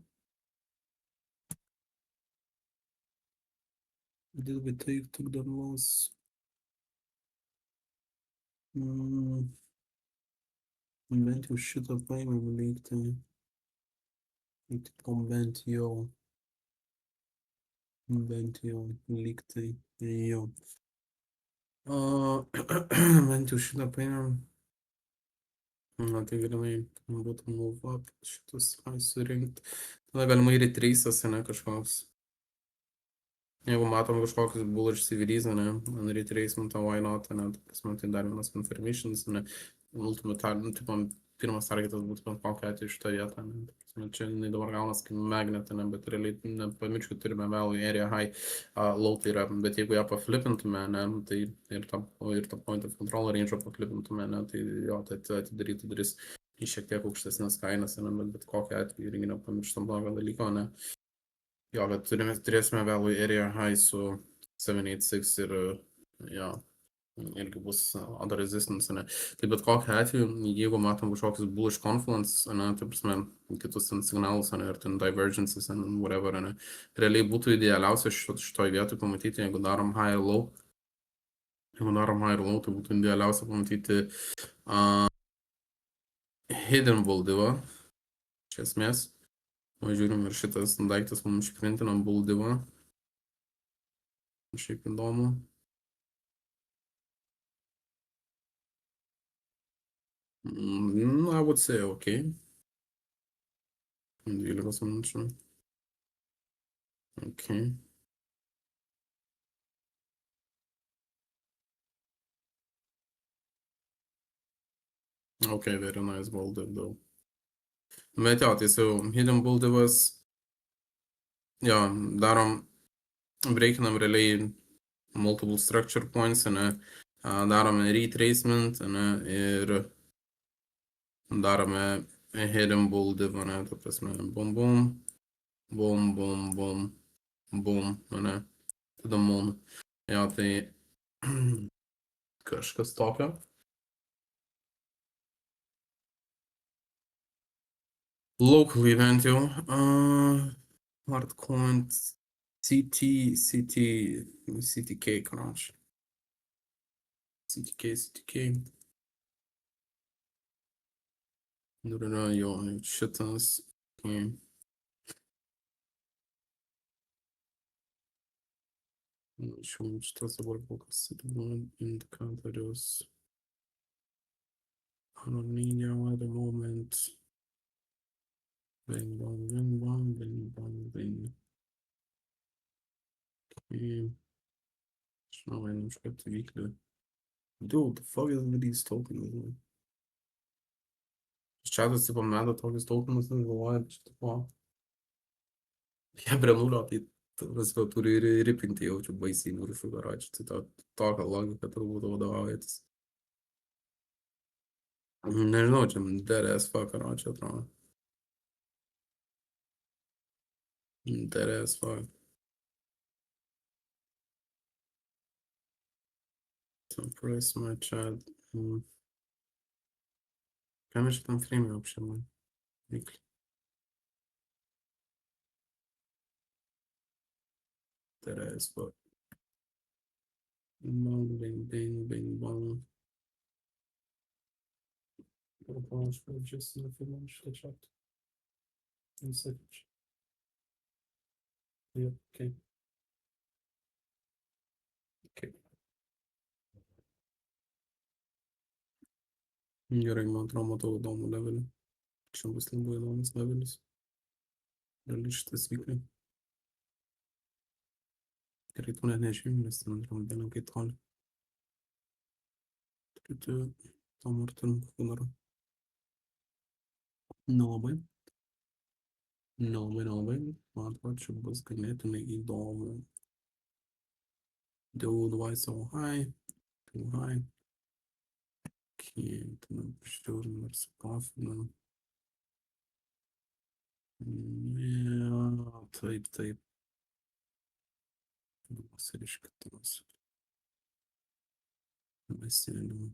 Did we took the loss? Bent jau šitą paėmėm lygtai. Tipo bent jau lygtai jo. Bent jau šitą paėmėm. Na, tai galimai būtų move up šitus surinkti. Tada galimai retrace'as, ne, kažkoks. Jeigu matom kažkokius bullish CVDs, ne, ant retracement, why not, ne, tai dar vienas confirmations, ne, ultimate, tipo, pirmas targetas būtų bent kokią atveju šitą vietą, ne. Čia dabar gaunas kaip magnetą, ne, bet realiai nepamirškit, turime value area high, low tai yra, bet jeigu ją paflipintume, ne, tai ir tą point of control range paflipintume, ne, tai jo, tai atidarytų duris į šiek tiek aukštesnės kainas, ne, bet kokią atveju irgi nepamirštam tokio dalyko, ne. Jo, bet turėsime value area high su 786 ir jo, irgi bus other resistance, ne. Tai bet kokiu atveju, jeigu matom kažkokius bullish confluence, ne, tai prasme, kitus signalus, ne, ir ten divergences, and whatever, ne, realiai būtų idealiausia šitoj vietoj pamatyti, jeigu darom high ir low. Jeigu darom high ir low, tai būtų idealiausia pamatyti hidden bull divą, iš esmės. Žiūrim, ir šitas daiktas mums išprintinam bull divą. Šiaip įdomu. I would say okay. 12 minučių. Okay. Okay, very nice bull div though. Bet jo, tai su Hidden Buldivas, jo, darom, breakinam realiai multiple structure points, ne, darome retracement, ne, ir darome Hidden Buldiv, ne, ta prasme, bum bum, bum bum bum, bum, ne, tada mum. Jo, tai kažkas tokio. Locally bent jau. Hardcoin, CTK, короче. CTK. Nu yra jo šitas. Šitas dabar kol kas indikatorius. I don't need now at the moment. Bing bong, bing bong, bing bong, bing. Okay. Schau einen Schritt weekly. Dude, the fuck is with these tokens, man? Čatas, tipo, meta tokius tokenus, galvoja, čia, tipo, jie prie nulio, tai, prasme, turi ir ripinti jaučiu baisiai viršų, karoči, tai tokia logika turbūt vadovaujantis. Nežinau, čia dead as fuck, karoči, atrodo. Dead as fuck. Prasme, čia... Ką mes šitam frame вообще, man? Weekly. Dead as fuck. Bang, bang, bang, bang, bang. Помощь, just на финансовый чат. Инсайт. Yeah, okay. Okay. Gerai, man atrodo, matau įdomų levelį. Čia bus labai įdomus levelis. Realiai šitas vykliai. Gerai, tu net nežinai, nes ten antram dieną kai toli. Turite tam ar turim kokių noro. Nelabai. Man atrodo, čia bus ganėtinai įdomu. Dude, why so high? Too high. Okay, tada pažiūrim ir supafinam. Taip. Vasariškitas. Vasėlių.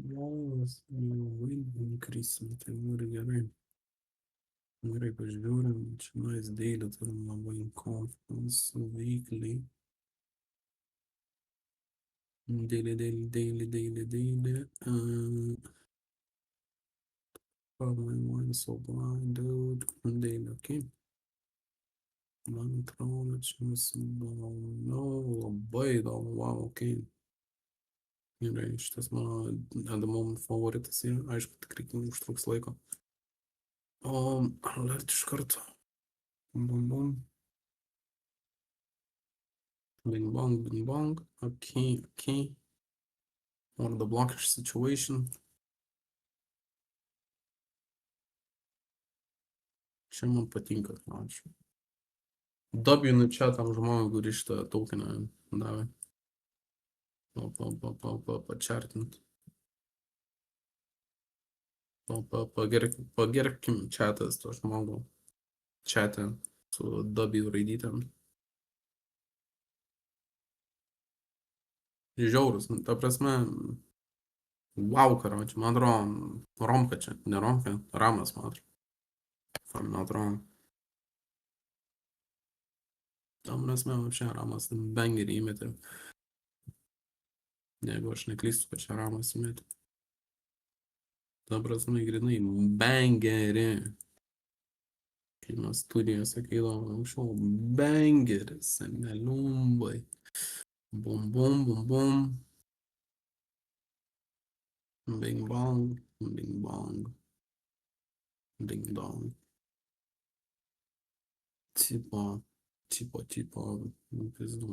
Valas, labai įkrisim, tai ir gerai. Gerai, pažiūrim, čia nuės daily turim labai confidence veikliai. Daily. Probably one so blind, dude. Daily, okay. Man atrodo, čia visi įdomu, labai įdomu, wow, okay. Gerai, šitas mano at the moment favoritas ir aišku, tikrai užtruks laiko. Alert iš karto. Bum. Bing bong. Okay. Or the blockage situation. Čia man patinka, ačiū. W čia tam žmogui, kuris šitą tokeną davė. Pačartint. Pagerbkim chatas to žmogų. Chatą su W raidytėm. Žiaurus, ta prasme, wow, karoči, man atrodo, Romka čia, ne Romka, Ramas, man atrodo. Man atrodo. Tam prasme, čia Ramas bangerį įmetė. Jeigu aš neklystu, kad čia Ramas įmetė. Ta prasme, grinai, bangerį. Kai mes studijoje sakydavom, anksčiau, bangeris, seneliumbai. Bum. Bing bong. Ding dong. Tipo, pizdu.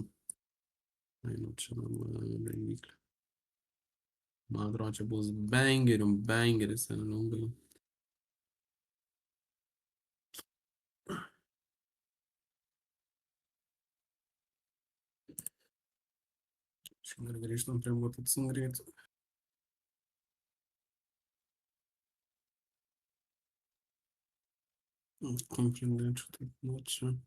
Nu, čia dalyklė. Man atrodo, čia bus bangeris, labai. Šiandien grįžtam prie motociklų greitai. Komplikuočiau taip, nu čia.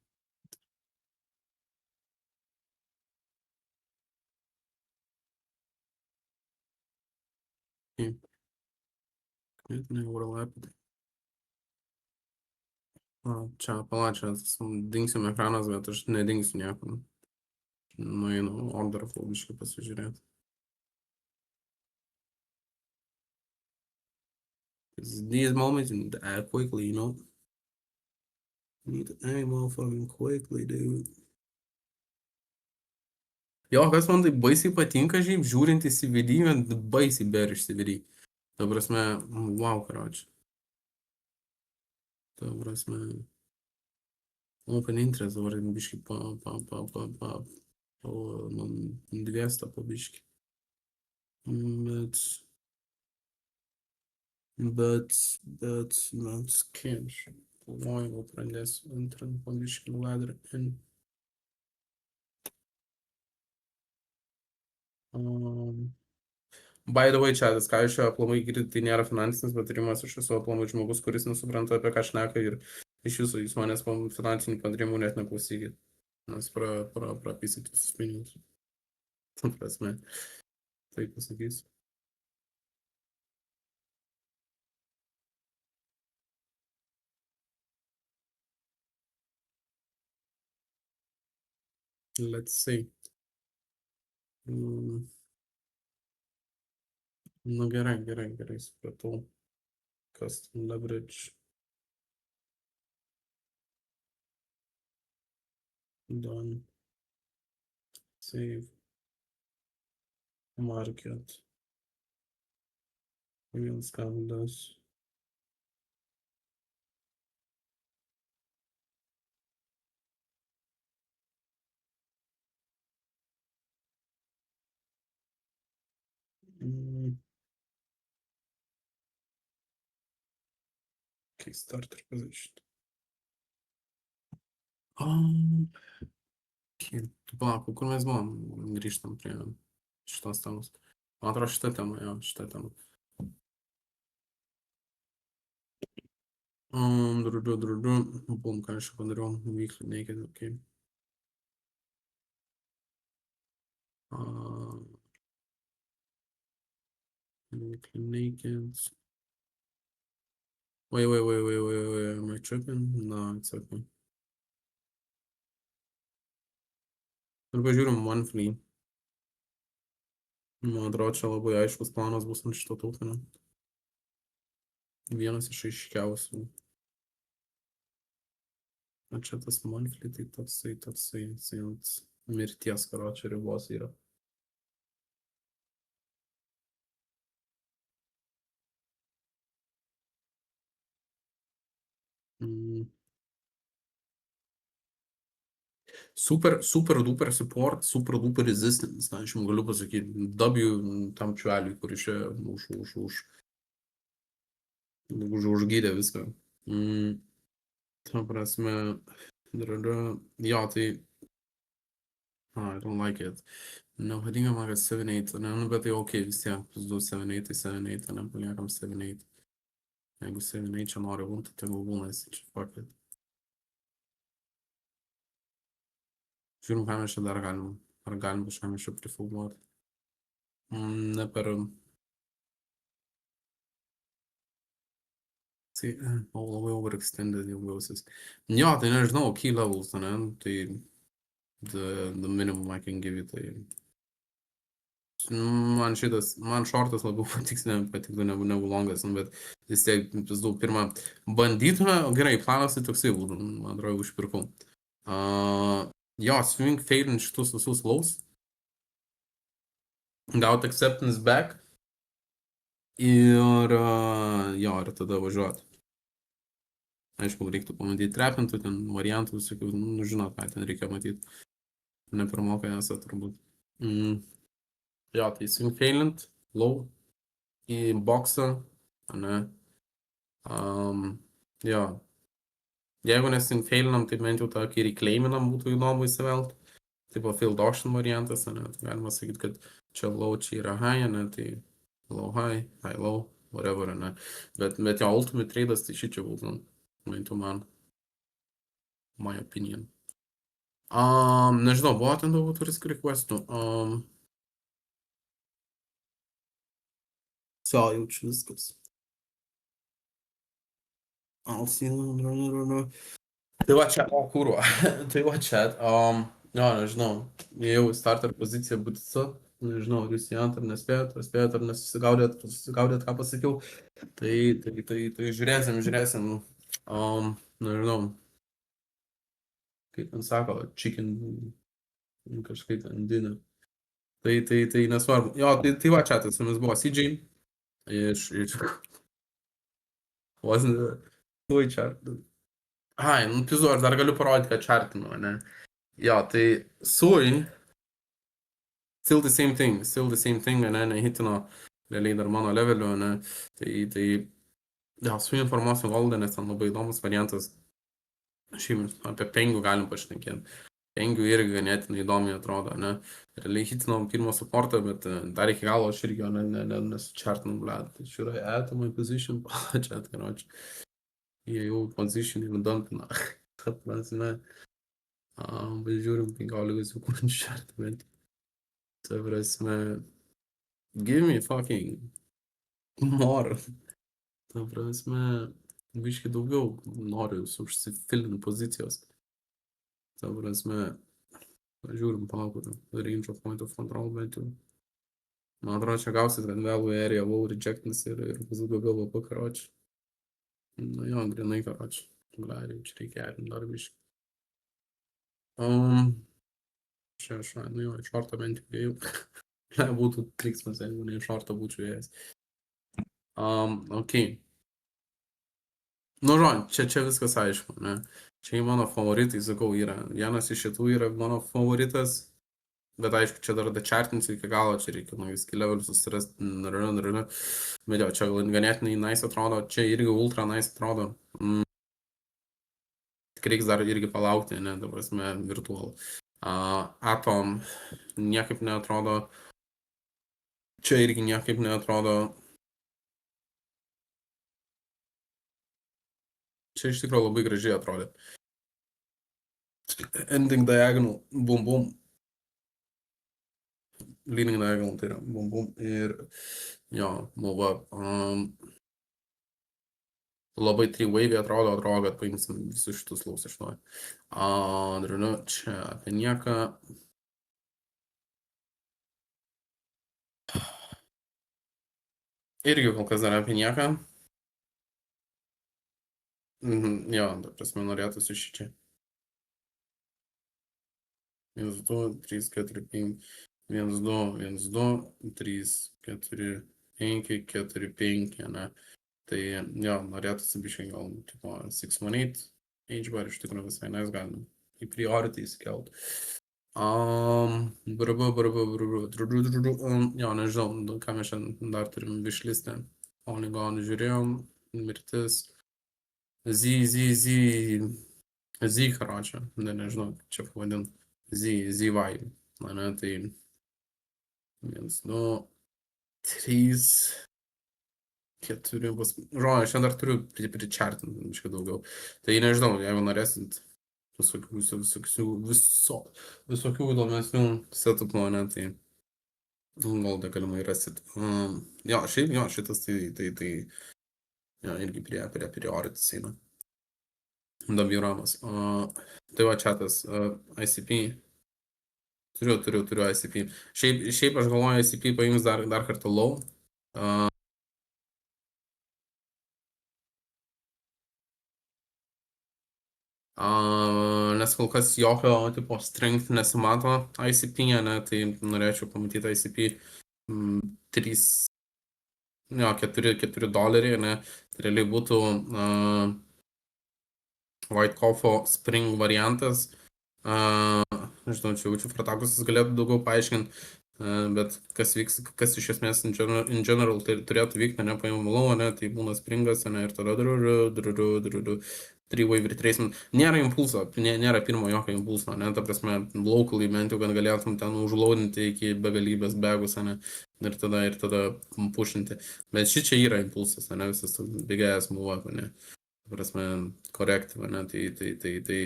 Net neurolapė. Čia, palačia, dingsim ekranas, bet aš nedingsiu niekur. Nueinu Orderful biškai pasižiūrėti. These moments you need to act quickly, you know? You need to act motherfucking quickly, dude. Jo, kas man tai baisiai patinka, žiūrint, žiūrint į CVD, bet baisiai beriš CVD. Ta prasme, wow, karoči. Ta prasme, open interest dabar biškai dviesta po biškai. Bet, kenš. Galvoju, pradėsiu antrą po biškai ladrą. By the way, čia, ką aš aplamai girdžiu, tai nėra finansinis patarimas, aš esu aplamai žmogus, kuris nesupranta, apie ką šneka ir iš jūsų jūs manęs finansinių patarimų net neklausykit, nes prapisit visus pinigus. Ta prasme, tai pasakysiu. Let's see. Nu gerai, supratau. Custom leverage. Done. Save. Market. Vėl skandas. Okay, starter position. Okay. Palauk, kur mes buvom? Grįžtam prie šitos temos. Man atrodo, šitą temą, jo, šitą temą. Bum, ką aš padariau, weekly naked, okay. Weekly naked. Wait, am I tripping? No, it's okay. Ir pažiūrim monthly. Man atrodo, čia labai aiškus planas bus ant šito tokenio. Vienas iš aiškiausių. O čia tas monthly, tai toksai ant mirties karočio ribos yra. Super duper support, super duper resistance, na, aš jums galiu pasakyti, W tam čveliui, kuris čia užgydė viską. Ta prasme, jo, tai, I don't like it. No, patinka man, kad 7-8, ne, nu, bet tai ok, vis tiek, plus 2, 7-8, tai 7-8, ne, paliekam 7-8. Jeigu 7-8 čia nori būti, tai būna, čia fuck it. Žiūrim, ką mes čia dar galim. Ar galim kažką mes čia prifilmuoti. Ne per... Tai labai overextended jau gausis. Jo, tai nežinau, key levels, ne? Tai the minimum I can give you, tai... Man shortas labiau patiktų negu longas, bet vis tiek, pirmą, bandytume, gerai, planas tai toksai būtų, man atrodo, užpirkau. Jo, swing failint šitus visus flows. Gaut acceptance back. Ir jo, ir tada važiuoti. Aišku, reiktų pamatyti trepintų, ten variantų visokių, nu, žinot, ką ten reikia matyti. Ne pirmokai esą turbūt. Jo, tai swing failint, low, į boxą, ne. Jo, jeigu neswing failinam, tai bent jau tą, kai reclaiminam, būtų įdomu įsivelt. Tipo field auction variantas, ne, tai galima sakyti, kad čia low, čia yra high, ne, tai low high, high low, whatever, ne. Bet jo, ultimate tradas, tai šičia būtų, bent jau man, my opinion. Nežinau, buvo ten daug turis requestų. Jaučiu viskas. Tai va čia, kūro. Tai va čia, jo, nežinau, jau į starter poziciją būtų su, nežinau, ar jūs įant ar nespėjot, ar nesusigaudėt, ką pasakiau. Tai žiūrėsim. Nežinau, kaip man sako, chicken, kažkaip ten dinner. Tai nesvarbu. Jo, tai va čia, tai su jumis buvo CJ. Iš Tuoj čartinu. Ai, nu pizu, aš dar galiu parodyti, kad čartinu, ne? Jo, tai Sui, still the same thing, ne, nehitino realiai dar mano leveliu, ne? Tai jo, Sui informacijų valdą, nes ten labai įdomus variantas. Šiaip apie pengių galim pašnekėti. Pengių irgi ganėtinai įdomiai atrodo, ne? Realiai hitinom pirmą supportą, bet dar iki galo aš irgi jo nesučartinau, blėt. Tai čia yra at my position, čia atkaročiu. Jie jau position ir dumpina. Ta prasme. Bet žiūrim 15 sekundžių čartinant. Ta prasme. Give me fucking more. Ta prasme. Biški daugiau noriu užsifilint pozicijos. Ta prasme. Žiūrim, palaukuriu. Range of point of control bent jau. Man atrodo, čia gausit, kad vėlų area low rejectins ir bus daugiau VP karočių. Nu jo, grinai karočių. Gali, čia reikia erin dar biškai. Čia, nu jo, iš šorto bent jau ėjau. Būtų triksmas, jeigu ne iš šorto būčiau ėjęs. Ok. Nu, čia viskas aišku, ne? Čia mano favoritai, sakau, yra. Vienas iš šitų yra mano favoritas. Bet aišku, čia dar dachartinsiu iki galo, čia reikia naujus level susirasti. Bet jo, čia ganėtinai nice atrodo, čia irgi ultra nice atrodo. Tik reiks dar irgi palaukti, ne, ta prasme, virtual. Atom niekaip neatrodo. Čia irgi niekaip neatrodo. Čia iš tikrųjų labai gražiai atrodė. Ending diagonal, bum bum. Leading diagonal, tai yra bum bum. Ir jo, move up. Labai three-wave atrodo, kad paimsim visus šitus laus iš naujo. Čia apie nieką. Irgi kol kas dar apie nieką. Jo, ta prasme, norėtųsi šičia. 1, 2, 3, 4, 5. 1, 2, 1, 2, 3, 4, 5, 4, 5, ne. Tai jo, norėtųsi biškai gal, tipo, 618 H-bar, iš tikrųjų visai nes galim į priority įsikelt. Jo, nežinau, ką mes šiandien dar turim wishlistę. Polygon žiūrėjom, mirtis. Z, karočią, nežinau, čia pavadint. Z vibe, ne, tai 1, 2, 3, 4, aš dar turiu pričartinti biškai daugiau. Tai nežinau, jeigu norėsit visokių įdomesnių setupų, ne, tai gal galimai rasit. Jo, šitas tai jo, irgi prie prioritis eina. Dioramas. Tai va chatas, ICP. Turiu ICP. Šiaip aš galvoju, ICP paims dar kartą low. Nes kol kas jokio tipo strength nesimato ICP, ne, tai norėčiau pamatyti ICP 3, jo, $4, ne, tai realiai būtų White Coffee Spring variantas, nežinau, čia Fratakusas galėtų daugiau paaiškinti, bet kas vyks, kas iš esmės in general tai turėtų vykti, ne paėmulau, ne, tai būna springas, ne, ir tada three-way retracement. Nėra impulso, nėra pirmo jokio impulso, ne, ta prasme, locally bent jau, kad galėtum ten užlaudinti iki begalybės begus, ne, ir tada pušinti. Bet šičia yra impulsas, ne, visas bėgėjas move, ne, ta prasme, corrective, ne, tai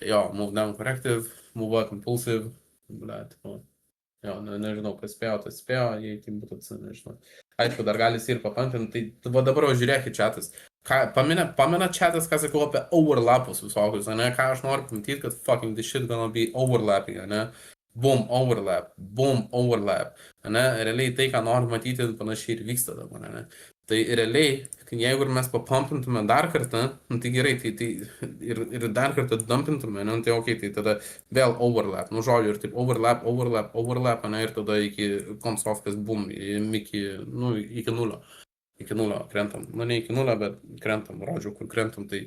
jo, move down corrective, move up impulsive, blet, jo, nežinau, kas spėjo, tas spėjo, jei tai būtų, nežinau. Aišku, dar gali ir papantinti, tai va dabar žiūrėkit chatas. Pamena chatas, ką sakau apie overlapus visokius, ne, ką aš noriu pamatyti, kad fucking this shit gonna be overlapping, ne. Boom, overlap, ne, realiai tai, ką noriu matyti, panašiai ir vyksta dabar, ne. Tai realiai, jeigu ir mes papumpintume dar kartą, tai gerai, tai ir dar kartą dumpintume, ne, tai okei, tai tada vėl overlap, nu žodžiu, ir taip overlap, ne, ir tada iki konsofkas, boom, iki nulio. Iki nulio krentam, nu ne iki nulio, bet krentam, rodžiu, kur krentam, tai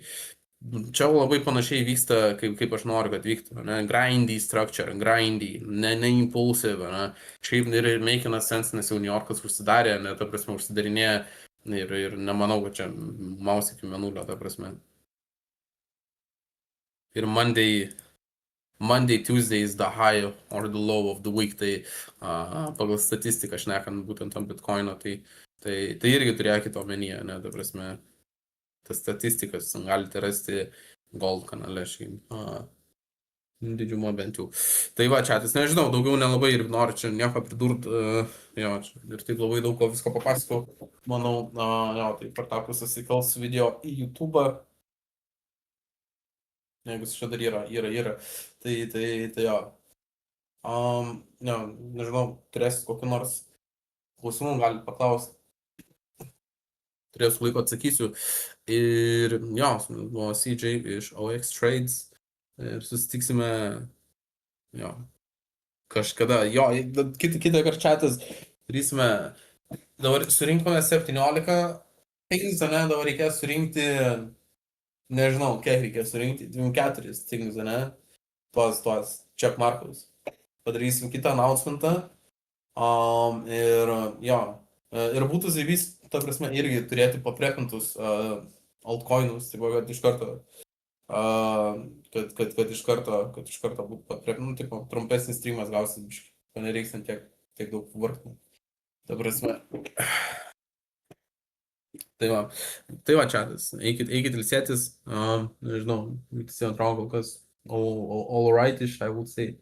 čia labai panašiai vyksta, kaip aš noriu, kad vyktų, ne, grindy structure, ne impulsive, ne, šiaip ir making a sense, nes jau New Yorkas užsidarė, ne, ta prasme, užsidarinėja ir nemanau, kad čia maus iki mėnulio, ta prasme. Ir Monday, Tuesday is the high or the low of the week, tai pagal statistiką šnekant būtent ant Bitcoino, tai irgi turėkite omenyje, ne, ta prasme, tas statistikas galite rasti Gold kanale, didžiumo bent jau. Tai va, chatas, nežinau, daugiau nelabai ir noriu čia nieko pridurt, jo, ir taip labai daug ko visko papasakau, manau, jo, tai Fratakusas įkels video į YouTube, jeigu čia dar yra, tai jo, nežinau, turėsit kokį nors klausimų, galite paklausti. Turėsiu laiko atsakysiu. Ir jo, buvo CJ iš OX Trades. Ir susitiksime, jo, kažkada. Jo, kitą kartą chatas darysime. Dabar surinkome 17 things, ne? Dabar reikės surinkti, nežinau, kiek reikės surinkti, 24 things, ne? Tuos checkmarkus. Padarysim kitą announcementą. Ir jo, ir būtų zaibys, ta prasme, irgi turėti paprepintus altcoinus, tai buvo, kad iš karto, kad iš karto būtų paprepinti, tipo, trumpesnis streamas gausit, nereiks tiek daug vargti. Ta prasme. Tai va chatas, eikit ilsėtis, nežinau, visiems atrodo kol kas all rightish, I would say.